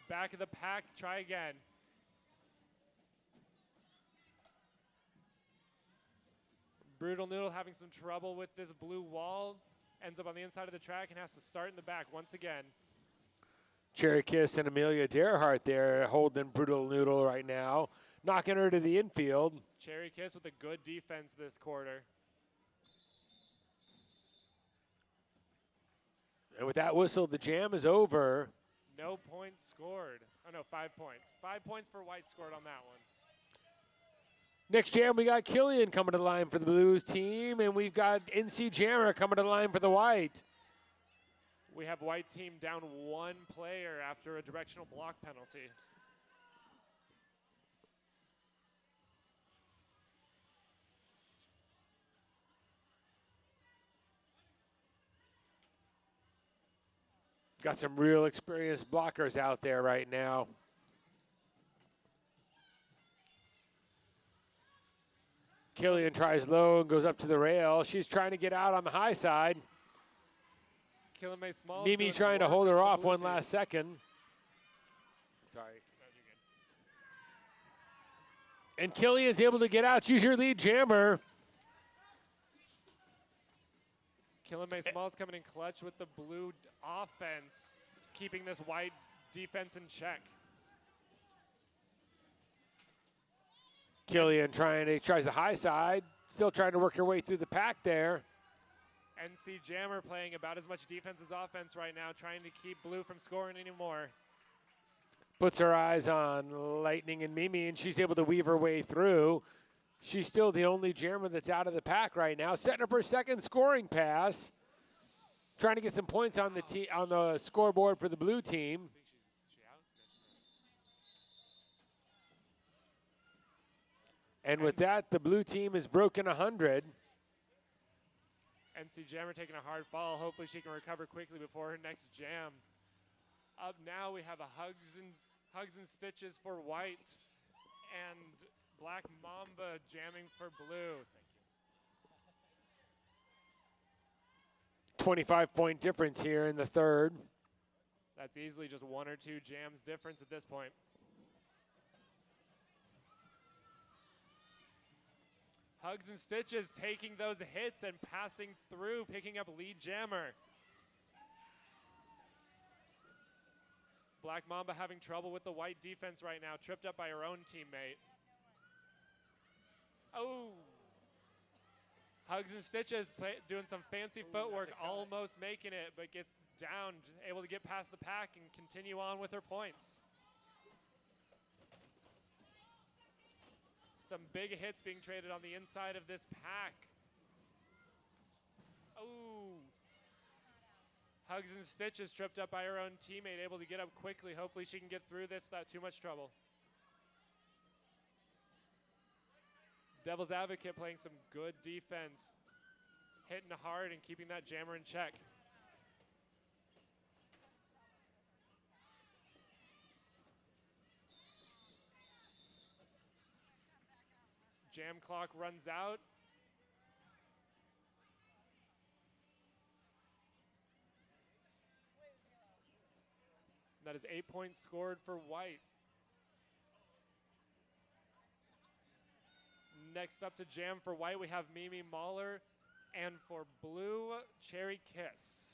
back of the pack. Try again. Brutal Noodle having some trouble with this blue wall. Ends up on the inside of the track and has to start in the back once again. Cherry Kiss and Amelia Derhart there holding Brutal Noodle right now, knocking her to the infield. Cherry Kiss with a good defense this quarter. And with that whistle, the jam is over. No points scored. Oh no, 5 points. 5 points for White scored on that one. Next jam, we got Killian coming to the line for the Blues team, and we've got NC Jammer coming to the line for the White. We have White team down 1 player after a directional block penalty. Got some real experienced blockers out there right now. Killian tries low and goes up to the rail. She's trying to get out on the high side. Killing May Small. Mimi trying to hold her off one last second. Sorry. And Killian's able to get out. She's your lead jammer. Killing May Small's coming in clutch with the blue offense, keeping this White defense in check. Killian tries the high side, still trying to work her way through the pack there. NC Jammer playing about as much defense as offense right now, trying to keep blue from scoring anymore. Puts her eyes on Lightning and Mimi, and she's able to weave her way through. She's still the only Jammer that's out of the pack right now, setting up her second scoring pass, trying to get some points on the scoreboard for the blue team. And with that, the blue team has broken 100. NC Jammer taking a hard fall. Hopefully she can recover quickly before her next jam. Up now we have a hugs and stitches for white and Black Mamba jamming for blue. 25-point difference here in the third. That's easily just 1 or 2 jams difference at this point. Hugs and Stitches taking those hits and passing through, picking up lead jammer. Black Mamba having trouble with the white defense right now, tripped up by her own teammate. Oh! Hugs and Stitches doing some fancy footwork, almost making it, but gets down, able to get past the pack and continue on with her points. Some big hits being traded on the inside of this pack. Oh! Hugs and Stitches tripped up by her own teammate, able to get up quickly. Hopefully she can get through this without too much trouble. Devil's Advocate playing some good defense, hitting hard and keeping that jammer in check. Jam clock runs out. That is 8 points scored for white. Next up to jam for white, we have Mimi Mahler, and for blue, Cherry Kiss.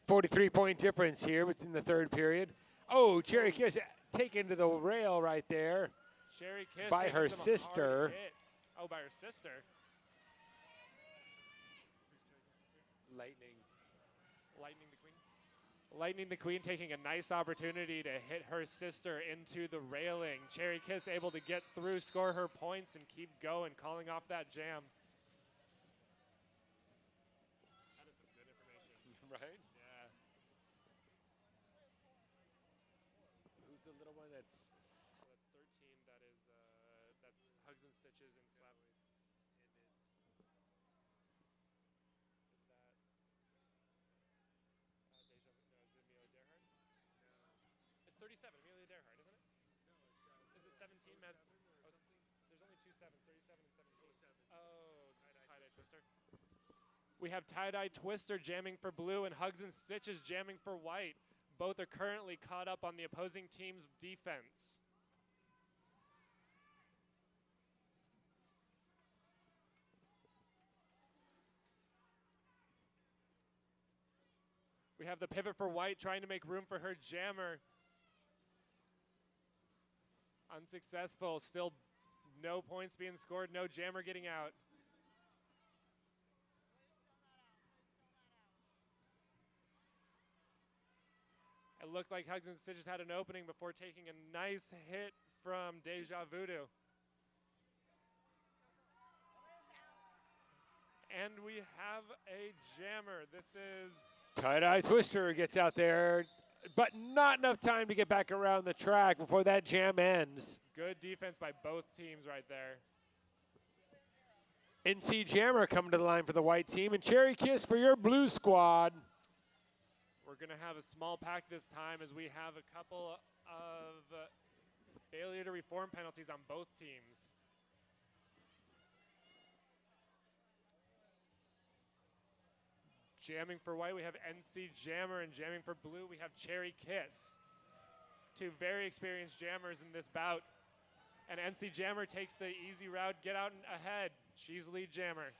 .43 difference here within the third period. Oh, Cherry Kiss taken to the rail right there. Cherry Kiss by taking her some sister. hard hits. Oh, by her sister. Lightning. Lightning the Queen. Lightning the Queen taking a nice opportunity to hit her sister into the railing. Cherry Kiss able to get through, score her points, and keep going, calling off that jam. That is some good information. Right? Yeah. Who's the little one that's... So that's 13. That is that's Hugs and Stitches and Slap. Is that Deja Vu? No, is it Amelia Earhart? No. It's 37, Amelia Earhart, isn't it? No, it's is it 17? Mads? Oh, there's only 2 sevens, 37 and 17. Oh, tie-dye twister. We have tie-dye twister jamming for blue and Hugs and Stitches jamming for white. Both are currently caught up on the opposing team's defense. We have the pivot for white trying to make room for her jammer. Unsuccessful, still no points being scored, no jammer getting out. It looked like Hugs and Stitches had an opening before taking a nice hit from Deja Voodoo. And we have a jammer. This is... Tie-dye twister gets out there, but not enough time to get back around the track before that jam ends. Good defense by both teams right there. NC Jammer coming to the line for the white team, and Cherry Kiss for your blue squad. We're going to have a small pack this time as we have a couple of failure to reform penalties on both teams. Jamming for white, we have NC Jammer, and jamming for blue, we have Cherry Kiss. Two very experienced jammers in this bout. And NC Jammer takes the easy route, get out and ahead. She's lead jammer.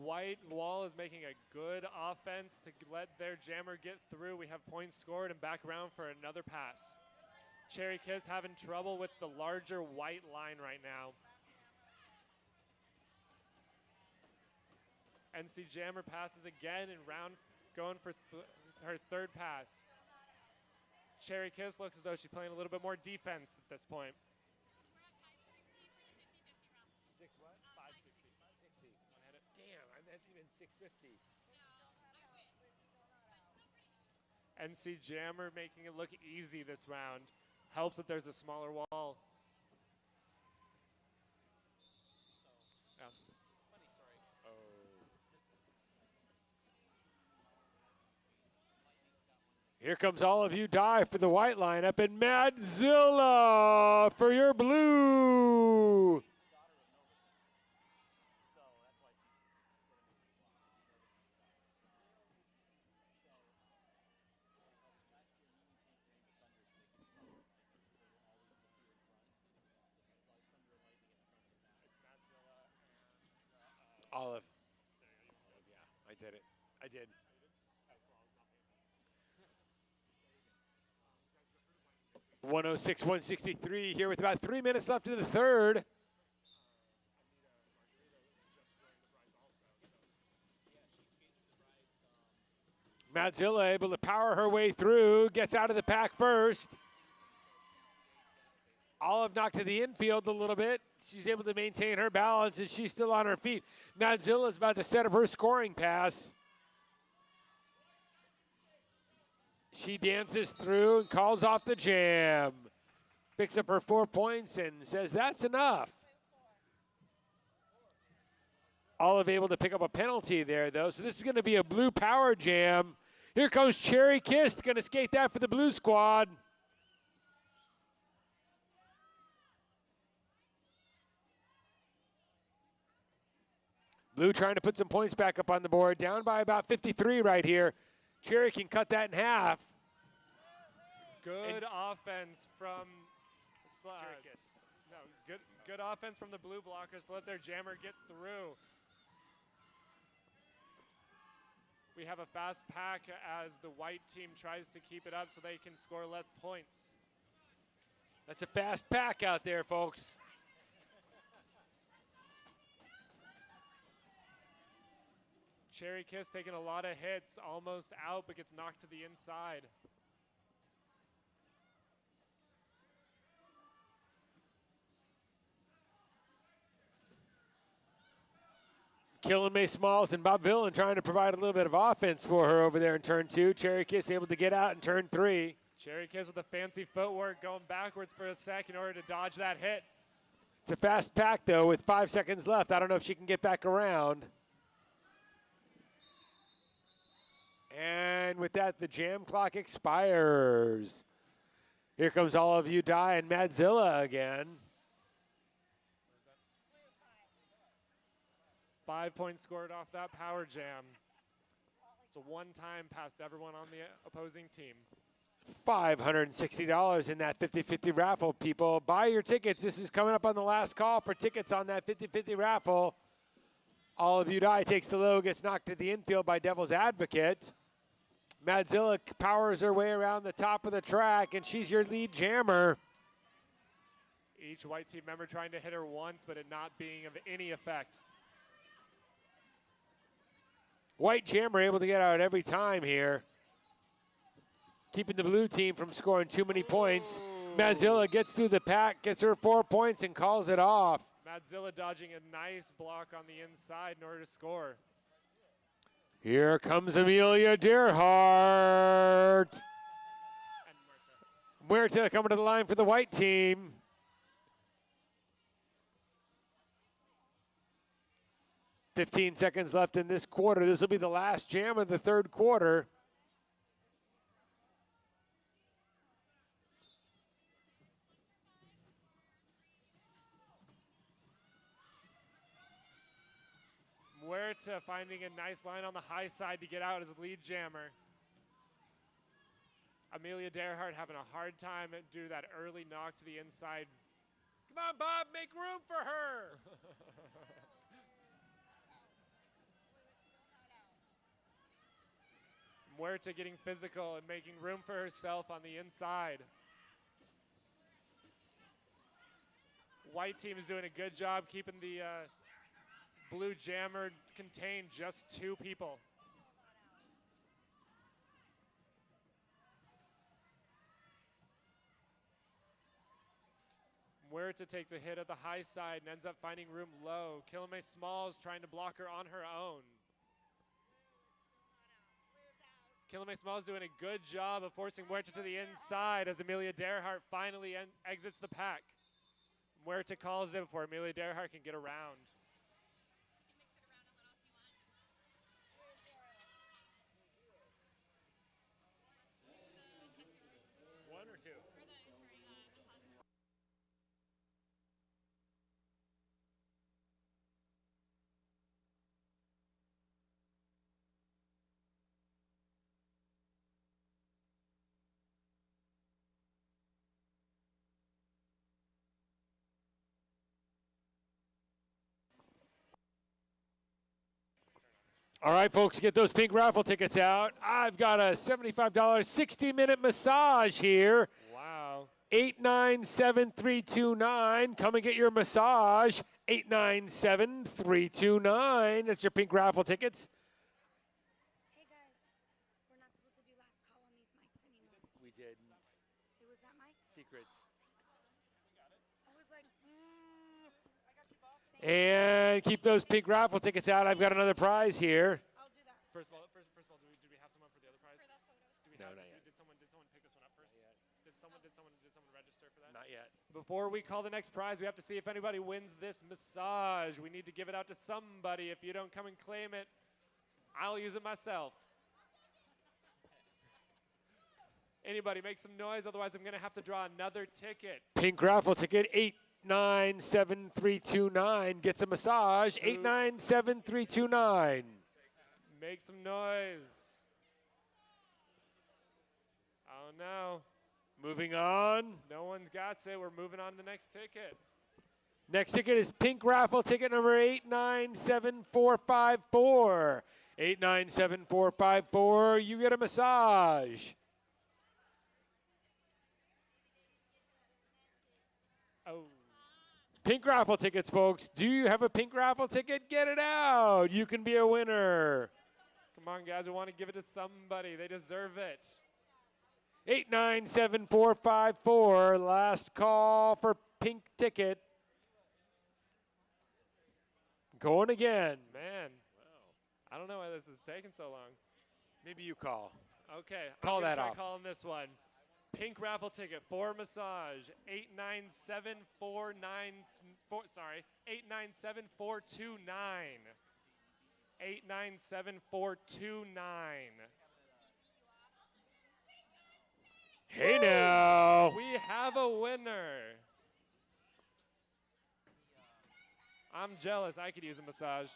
White wall is making a good offense to let their jammer get through. We have points scored and back around for another pass. Cherry Kiss having trouble with the larger white line right now. NC Jammer passes again and round going for her third pass. Cherry Kiss looks as though she's playing a little bit more defense at this point. We're at 560 for the 50-50 raffle. 6 what? 560. 560. Damn, I meant even 650. NC Jammer making it look easy this round. Helps that there's a smaller wall. Yeah. Funny story. Here comes all of you die for the white lineup and Madzilla for your blue. So that's why she's Olive. Yeah, I did it. I did. 106, 163 here with about 3 minutes left in the third. Madzilla able to power her way through, gets out of the pack first. Olive knocked to the infield a little bit. She's able to maintain her balance, and she's still on her feet. Madzilla is about to set up her scoring pass. She dances through and calls off the jam. Picks up her 4 points and says that's enough. Olive able to pick up a penalty there, though. So this is going to be a blue power jam. Here comes Cherry Kiss, going to skate that for the blue squad. Blue trying to put some points back up on the board, down by about 53 right here. Cherry can cut that in half. Good offense from Cherry Kiss. No, good offense from the blue blockers to let their jammer get through. We have a fast pack as the white team tries to keep it up so they can score less points. That's a fast pack out there, folks. Cherry Kiss taking a lot of hits, almost out, but gets knocked to the inside. Killing May Smalls and Bob Villain trying to provide a little bit of offense for her over there in turn 2. Cherry Kiss able to get out in turn 3. Cherry Kiss with the fancy footwork going backwards for a sec in order to dodge that hit. It's a fast pack, though, with 5 seconds left. I don't know if she can get back around. And with that, the jam clock expires. Here comes all of you die and Madzilla again. 5 points scored off that power jam. It's a one-time past everyone on the opposing team. $560 in that 50-50 raffle, people. Buy your tickets. This is coming up on the last call for tickets on that 50-50 raffle. All of you die takes the low, gets knocked to the infield by Devil's Advocate. Madzilla powers her way around the top of the track, and she's your lead jammer. Each white team member trying to hit her once, but it not being of any effect. White jammer able to get out every time here, keeping the blue team from scoring too many points. Madzilla gets through the pack, gets her 4 points, and calls it off. Madzilla dodging a nice block on the inside in order to score. Here comes Amelia Dearhart. And Muerta coming to the line for the white team. "15 seconds left in this quarter. This will be the last jam of the third quarter. Muerta finding a nice line on the high side to get out as lead jammer. Amelia Dearhart having a hard time due to that early knock to the inside. Come on, Bob, make room for her. Muerta getting physical and making room for herself on the inside. White team is doing a good job keeping the blue jammer contained, just 2 people. Muerta takes a hit at the high side and ends up finding room low. Kilame Smalls trying to block her on her own. Kilame Smalls doing a good job of forcing Muerta to the inside as Amelia Derhart finally exits the pack. Muerta calls it before Amelia Derhart can get around. One or two? All right, folks, get those pink raffle tickets out. I've got a $75 60-minute massage here. Wow. 897329. Come and get your massage. 897329. That's your pink raffle tickets. Hey guys, we're not supposed to do last call on these mics anymore. We didn't. It was that mic? Secrets. I was like, And keep those pink raffle tickets out. I've got another prize here. I'll do that. First of all, did we have someone for the other prize? Do we No, have, not yet. Did someone pick this one up first? Did someone register for that? Not yet. Before we call the next prize, we have to see if anybody wins this massage. We need to give it out to somebody. If you don't come and claim it, I'll use it myself. Anybody make some noise, otherwise I'm gonna have to draw another ticket. Pink raffle ticket 897329 gets a massage. 897329. Make some noise. Oh no, Moving on. no one's got it. We're moving on to the next ticket. Next ticket is pink raffle ticket number 897454. 897454. You get a massage. Oh, Pink raffle tickets, folks. Do you have a pink raffle ticket? Get it out. You can be a winner. come on guys, we want to give it to somebody. They deserve it. 897454. Last call for pink ticket. Going again. Man, I don't know why this is taking so long. Maybe you call. Okay, Call I'm gonna that try off. calling this one. Pink raffle ticket for massage 897494. Sorry, 897429. 897429. Hey now. We have a winner. I'm jealous. I could use a massage. Is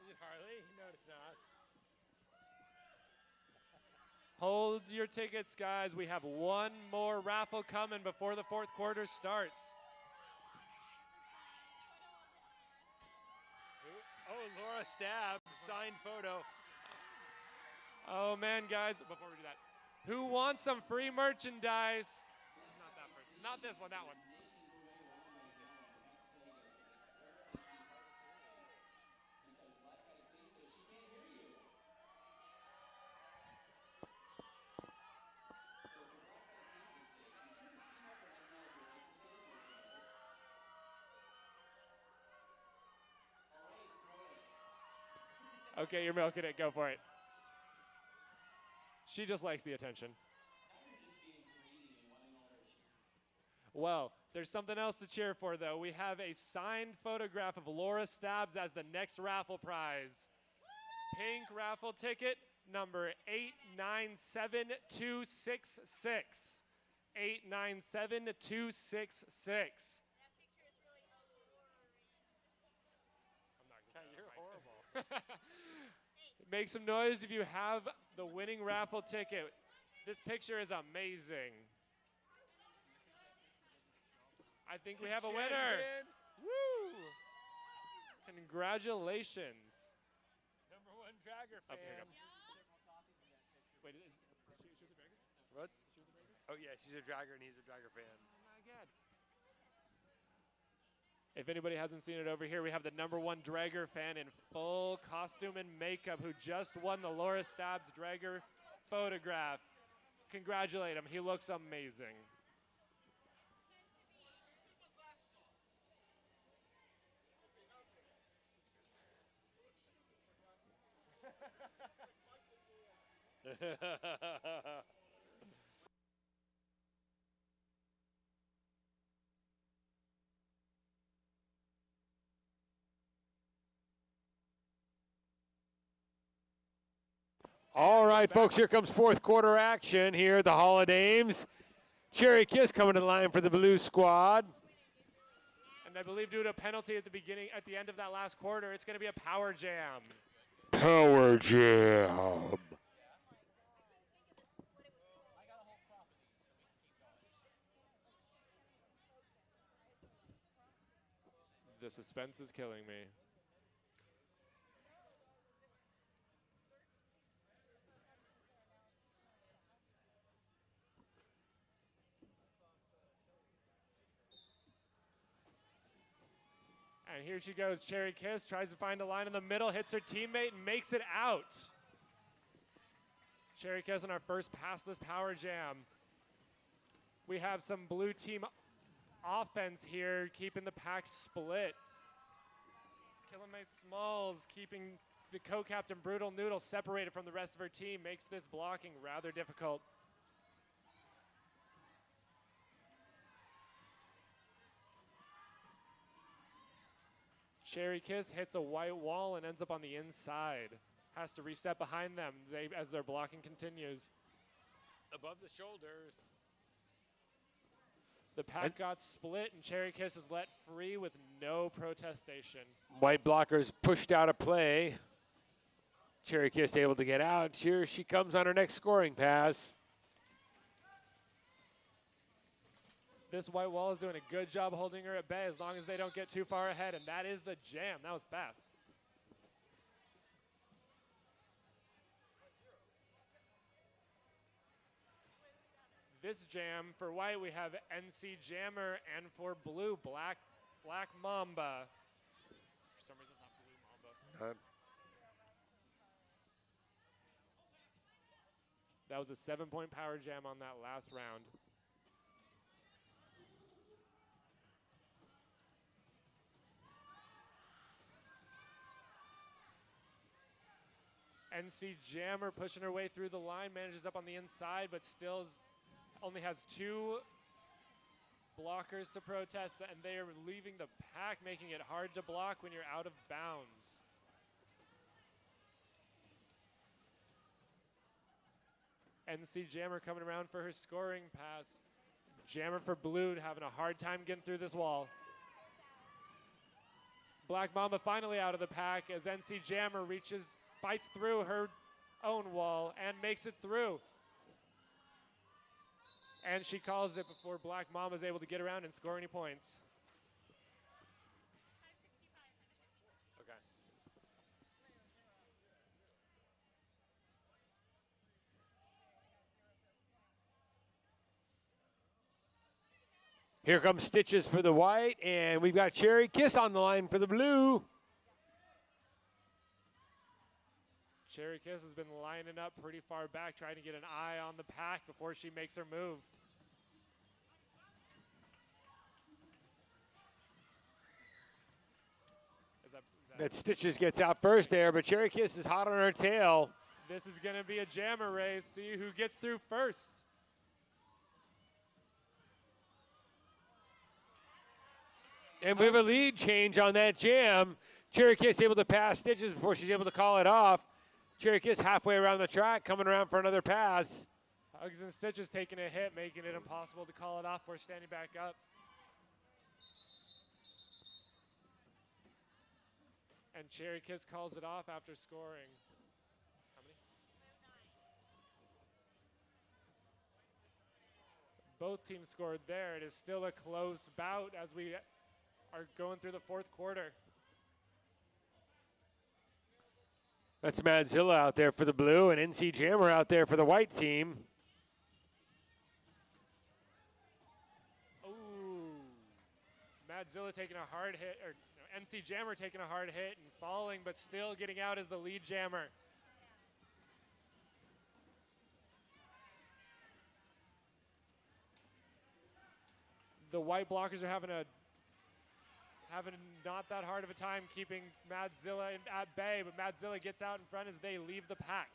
it Harley? No, it's not. Hold your tickets, guys. We have one more raffle coming before the 4th quarter starts. Oh, Laura Stab, signed photo. Oh man, guys, before we do that, who wants some free merchandise? Not that person. Not this one, that one. Okay, you're milking it. Go for it. She just likes the attention. Well, there's something else to cheer for, though. We have a signed photograph of Laura Stabs as the next raffle prize. Pink raffle ticket number 897266. 897266. You're horrible. Make some noise if you have the winning raffle ticket. This picture is amazing. I think we have a winner. Woo! Congratulations. #1 dragger Up here, fan. Wait, is she with the Dragons? What? Is she with the Dragons? Oh yeah, she's a dragger and he's a dragger fan. My God. If anybody hasn't seen it over here, we have the #1 Dragger fan in full costume and makeup who just won the Laura Stabs Dragger photograph. Congratulate him. He looks amazing. All right, folks, here comes fourth quarter action here at the Hall of Dames. Cherry Kiss coming to the line for the blue squad. And I believe due to a penalty at the end of that last quarter, it's going to be a power jam. Power jam. The suspense is killing me. And here she goes, Cherry Kiss, tries to find a line in the middle, hits her teammate, and makes it out. Cherry Kiss on our first passless power jam. We have some blue team offense here, keeping the pack split. Killing Smalls keeping the co-captain Brutal Noodle separated from the rest of her team makes this blocking rather difficult. Cherry Kiss hits a white wall and ends up on the inside. Has to reset behind them as their blocking continues. Above the shoulders. The pack got split and Cherry Kiss is let free with no protestation. White blockers pushed out of play. Cherry Kiss able to get out. Here she comes on her next scoring pass. This white wall is doing a good job holding her at bay as long as they don't get too far ahead, and that is the jam. That was fast. This jam for white, we have NC Jammer, and for blue, Black Mamba. For some reason, not Blue Mamba. That was a 7-point power jam on that last round. NC Jammer pushing her way through the line, manages up on the inside, but still only has 2 blockers to protest, and they are leaving the pack, making it hard to block when you're out of bounds. NC Jammer coming around for her scoring pass. Jammer for blue having a hard time getting through this wall. Black Mamba finally out of the pack as NC Jammer fights through her own wall and makes it through. And she calls it before Black Mamba is able to get around and score any points. Okay. Here comes Stitches for the white, and we've got Cherry Kiss on the line for the blue. Cherry Kiss has been lining up pretty far back, trying to get an eye on the pack before she makes her move. That Stitches gets out first there, but Cherry Kiss is hot on her tail. This is going to be a jammer race. See who gets through first. And we have a lead change on that jam. Cherry Kiss able to pass Stitches before she's able to call it off. Cherry Kiss halfway around the track, coming around for another pass. Hugs and Stitches taking a hit, making it impossible to call it off. We're standing back up. And Cherry Kiss calls it off after scoring. How many? Both teams scored there. It is still a close bout as we are going through the fourth quarter. That's Madzilla out there for the blue and NC Jammer out there for the white team. Ooh. Madzilla taking a hard hit, or no, NC Jammer taking a hard hit and falling, but still getting out as the lead jammer. The white blockers are having not that hard of a time keeping Madzilla at bay, but Madzilla gets out in front as they leave the pack.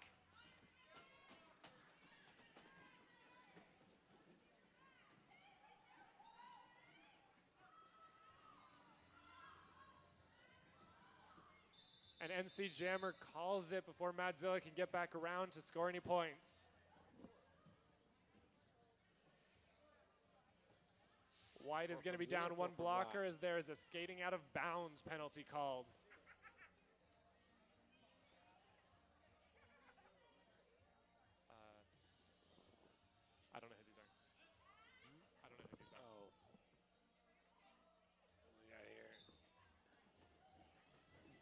And NC Jammer calls it before Madzilla can get back around to score any points. White is going to be down one blocker as there is a skating out of bounds penalty called. I don't know who these are. I don't know who these are. Oh. What we got here?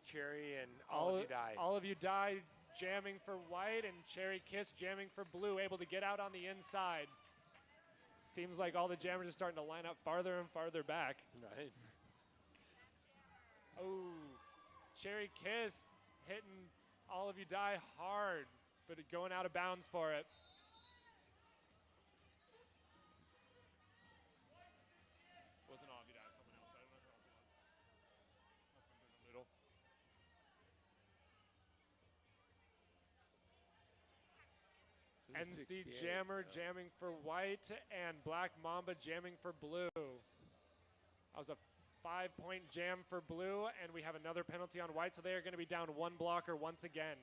Cherry and All of You Die. All of You Die jamming for white, and Cherry Kiss jamming for blue, able to get out on the inside. Seems like all the jammers are starting to line up farther and farther back. Right. Oh, Cherry Kiss hitting All of You Die hard, but going out of bounds for it. Wasn't All of You Die, someone else, but I don't know who else it was. Must have been Noodle. NC Jammer jamming for white and Black Mamba jamming for blue. That was a 5-point jam for blue, and we have another penalty on white, so they are going to be down one blocker once again.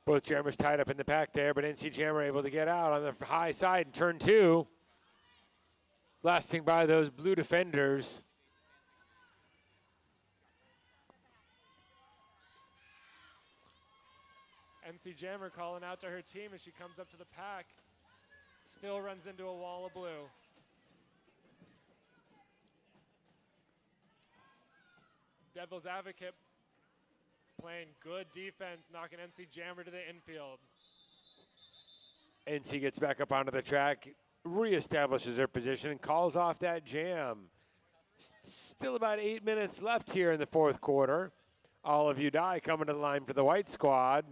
Both jammers tied up in the pack there, but NC Jammer able to get out on the high side in turn 2. Blasting by those blue defenders. NC Jammer calling out to her team as she comes up to the pack. Still runs into a wall of blue. Devil's Advocate playing good defense, knocking NC Jammer to the infield. NC gets back up onto the track, reestablishes their position, and calls off that jam. Still about 8 minutes left here in the fourth quarter. All of You Die coming to the line for the white squad.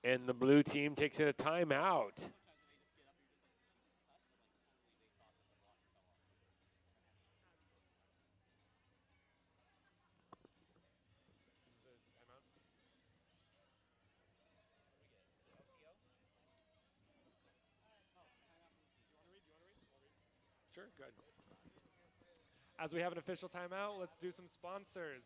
And the blue team takes it a timeout. Sure, good. As we have an official timeout, let's do some sponsors.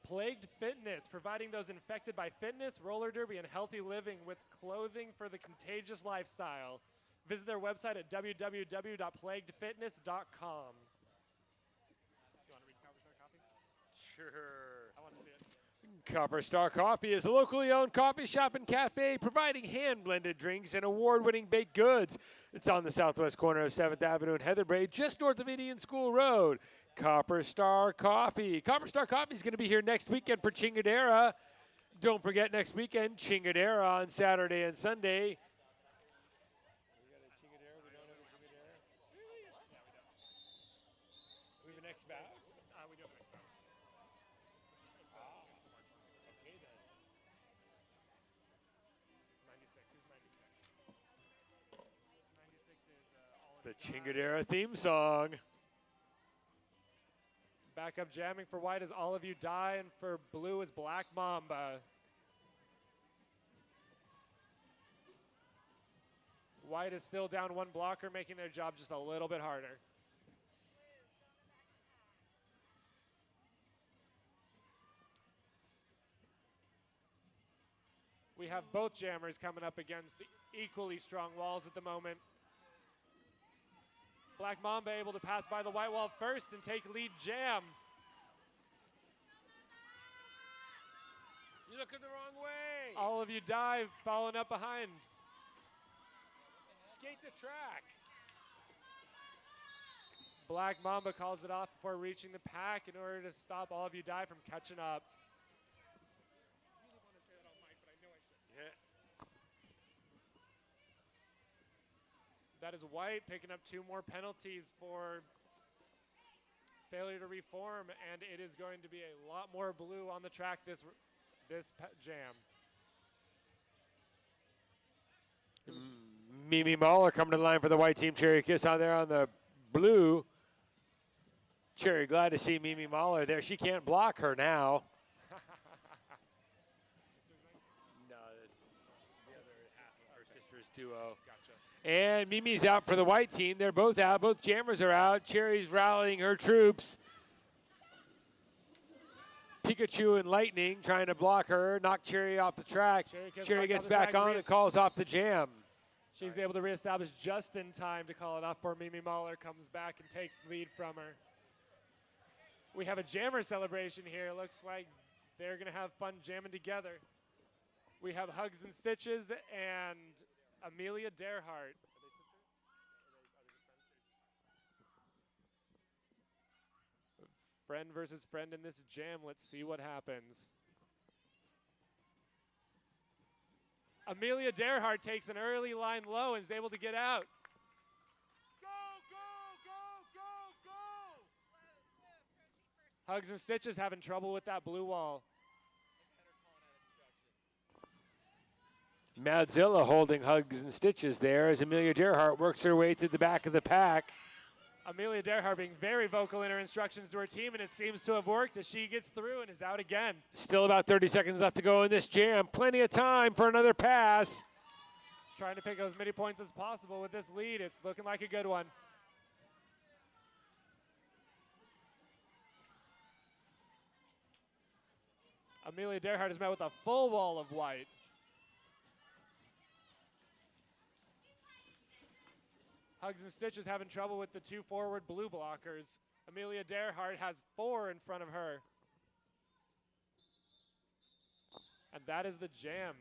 Plagued Fitness, providing those infected by fitness, roller derby, and healthy living with clothing for the contagious lifestyle. Visit their website at www.plaguedfitness.com. You want to read Copper Star Coffee? Sure. I want to see it. Copper Star Coffee is a locally owned coffee shop and cafe providing hand-blended drinks and award-winning baked goods. It's on the southwest corner of 7th Avenue and Heatherbrae, just north of Indian School Road. Copper Star Coffee. Copper Star Coffee is going to be here next weekend for Chingadera. Don't forget next weekend, Chingadera on Saturday and Sunday. We got a Chingadera? We don't have a Chingadera? Really? Yeah, we do. We have a next bout? We do have an next bout. Okay then. 96. Who's 96? 96 is all It's the Chingadera theme song. Back up jamming for white as All of You Die, and for blue is Black Mamba. White is still down one blocker, making their job just a little bit harder. We have both jammers coming up against equally strong walls at the moment. Black Mamba able to pass by the white wall first and take lead jam. You're looking the wrong way. All of you dive, following up behind. Skate the track. Black Mamba calls it off before reaching the pack in order to stop all of you die from catching up. Yeah. That is White picking up 2 more penalties for failure to reform, and it is going to be a lot more blue on the track this jam. Mimi Mahler coming to the line for the white team. Cherry Kiss on there on the blue. Cherry, glad to see Mimi Mahler there. She can't block her now. No, the other half of her sister's duo. Gotcha. And Mimi's out for the white team. They're both out. Both jammers are out. Cherry's rallying her troops. Pikachu and Lightning trying to block her, knock Cherry off the track. Cherry gets back on and calls off the jam. She's able to reestablish just in time to call it off for Mimi Mahler. Comes back and takes lead from her. We have a jammer celebration here. Looks like they're going to have fun jamming together. We have Hugs and Stitches and Amelia Derhart. Friend versus friend in this jam. Let's see what happens. Amelia Derhart takes an early line low and is able to get out. Go, go, go, go, go! Hugs and Stitches having trouble with that blue wall. Madzilla holding Hugs and Stitches there as Amelia Derhart works her way to the back of the pack. Amelia Derhart being very vocal in her instructions to her team, and it seems to have worked as she gets through and is out again. Still about 30 seconds left to go in this jam. Plenty of time for another pass. Trying to pick as many points as possible with this lead. It's looking like a good one. Amelia Derhart is met with a full wall of white. Hugs and Stitches having trouble with the 2 forward blue blockers. Amelia Derhart has 4 in front of her. And that is the jam.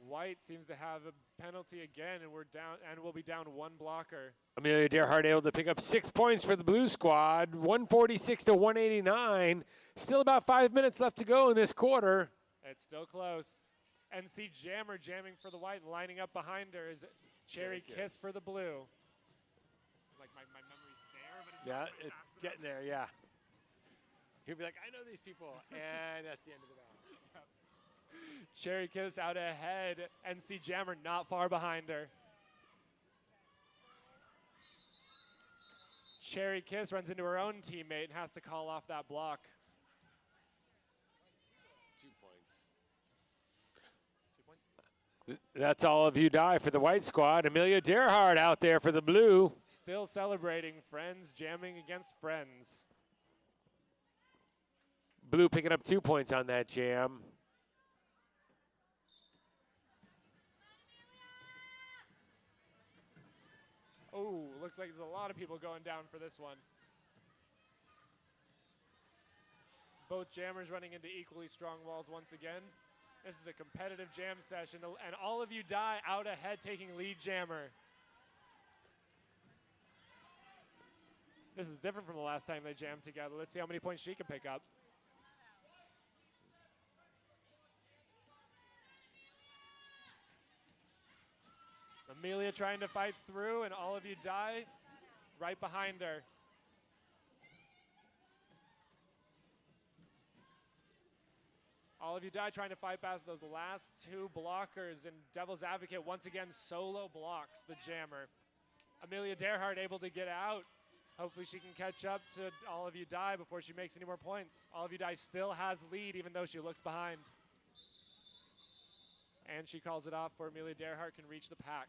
White seems to have a penalty again, and we're down, and we'll be down 1 blocker. Amelia Derhart able to pick up 6 points for the blue squad, 146 to 189. Still about 5 minutes left to go in this quarter. It's still close. NC Jammer jamming for the white and lining up behind her is Cherry Kiss for the blue. Like my memory's there, but it's Yeah, not quite it's fast getting enough. there, yeah. He'll be like, I know these people, and that's the end of the battle. Cherry Kiss out ahead. NC Jammer not far behind her. Cherry Kiss runs into her own teammate and has to call off that block. 2 points. That's all of you die for the white squad. Amelia Derhart out there for the blue. Still celebrating, friends jamming against friends. Blue picking up 2 points on that jam. Oh, looks like there's a lot of people going down for this one. Both jammers running into equally strong walls once again. This is a competitive jam session, and all of you die out ahead taking lead jammer. This is different from the last time they jammed together. Let's see how many points she can pick up. Amelia trying to fight through, and all of you die right behind her. All of you die trying to fight past those last 2 blockers, and Devil's Advocate once again solo blocks the jammer. Amelia Derhart able to get out. Hopefully she can catch up to all of you die before she makes any more points. All of you die still has lead even though she looks behind. And she calls it off for Amelia Derhart can reach the pack.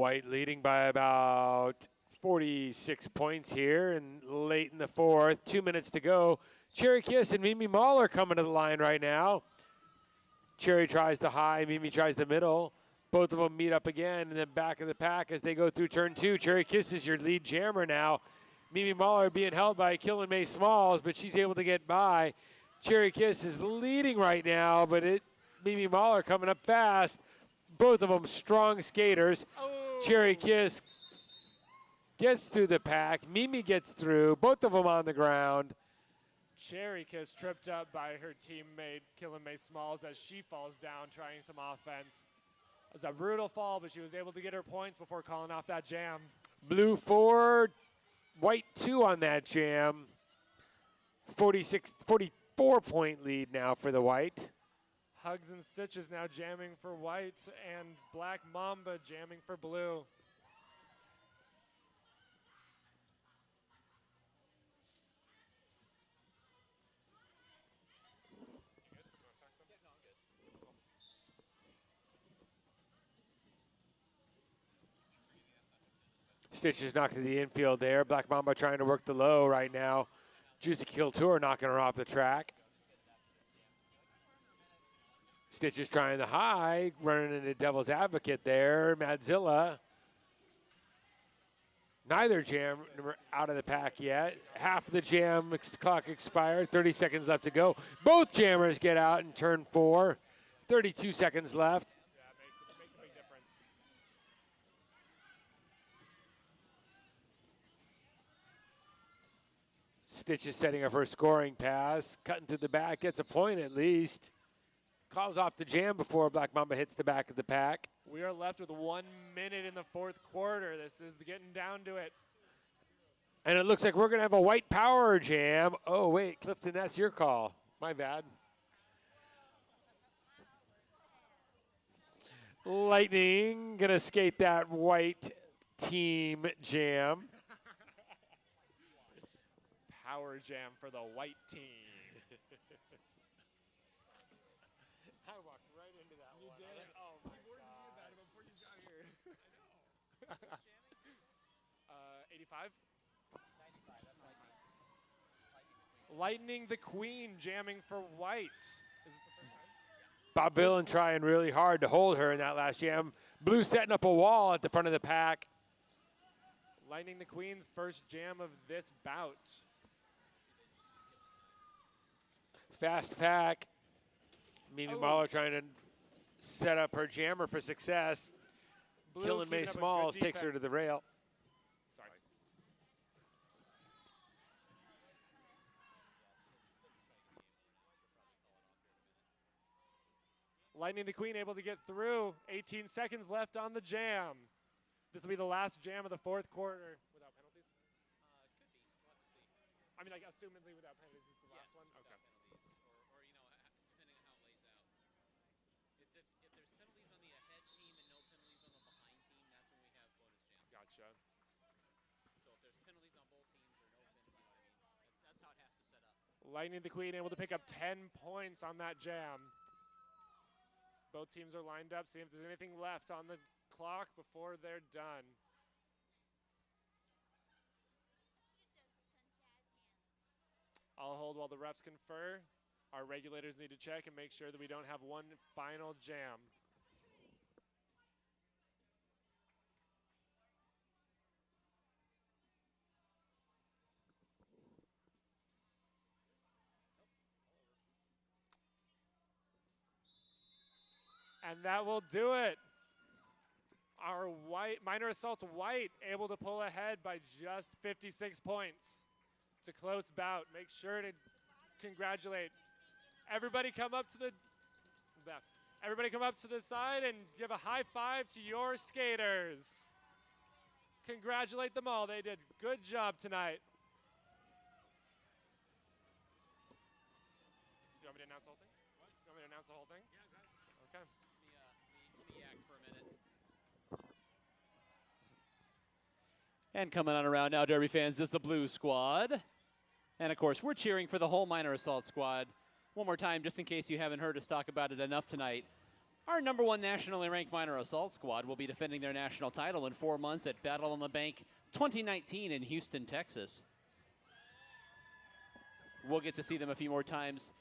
White leading by about 46 points here, and late in the fourth, 2 minutes to go. Cherry Kiss and Mimi Mahler coming to the line right now. Cherry tries the high, Mimi tries the middle. Both of them meet up again in the back of the pack as they go through turn two. Cherry Kiss is your lead jammer now. Mimi Mahler being held by Killing May Smalls, but she's able to get by. Cherry Kiss is leading right now, but Mimi Mahler coming up fast. Both of them strong skaters. Oh. Cherry Kiss gets through the pack. Mimi gets through. Both of them on the ground. Cherry Kiss tripped up by her teammate, Killing May Smalls, as she falls down trying some offense. It was a brutal fall, but she was able to get her points before calling off that jam. Blue 4, White 2 on that jam. 44-point lead now for the White. Hugs and Stitches now jamming for White, and Black Mamba jamming for Blue. Stitches knocked to the infield there. Black Mamba trying to work the low right now. Juicy Kill Tour knocking her off the track. Stitches trying the high, running into Devil's Advocate there. Madzilla. Neither jam out of the pack yet. Half of the jam clock expired. 30 seconds left to go. Both jammers get out in turn 4. 32 seconds left. Yeah, it makes a big difference. Stitches setting up her scoring pass. Cutting through the back. Gets a point at least. Calls off the jam before Black Mamba hits the back of the pack. We are left with 1 minute in the fourth quarter. This is getting down to it. And it looks like we're going to have a White Power jam. Oh, wait, Clifton, that's your call. My bad. Lightning going to skate that White team jam. Power jam for the White team. I walked right into that one. You did? Oh, my You warned me about it before you got here. I know. 85? 95, that's Lightning. Lightning the Queen jamming for White. Is this the first time? Bob Villan trying really hard to hold her in that last jam. Blue setting up a wall at the front of the pack. Lightning the Queen's first jam of this bout. Fast pack. Mimi Oh. Mahler trying to set up her jammer for success. Blue Killing May keeping up a good Smalls takes her to defense. the rail. Sorry. Lightning the Queen able to get through. 18 seconds left on the jam. This will be the last jam of the fourth quarter. Without penalties? Could be. We'll have to see. I mean, like, assumedly without penalties, it's the last Yes, one? without Okay. penalties. Or depending on how it lays out. It's if there's penalties on the ahead team and no penalties on the behind team, that's when we have bonus jams. Gotcha. So if there's penalties on both teams or no penalties, you know what I mean? That's how it has to set up. Lightning the Queen able to pick up 10 points on that jam. Both teams are lined up, seeing if there's anything left on the clock before they're done. I'll hold while the refs confer. Our regulators need to check and make sure that we don't have one final jam. And that will do it. Our Minor Assaults White able to pull ahead by just 56 points. It's a close bout. Make sure to congratulate. Everybody come up to the side and give a high five to your skaters. Congratulate them all. They did good job tonight. You want me to announce the whole thing? What? You want me to announce the whole thing? Yeah, okay. Let me yak for a minute. And coming on around now, Derby fans, is the Blue Squad. And of course, we're cheering for the whole Minor Assault Squad. One more time, just in case you haven't heard us talk about it enough tonight. Our #1 nationally ranked minor assault squad will be defending their national title in 4 months at Battle on the Bank 2019 in Houston, Texas. We'll get to see them a few more times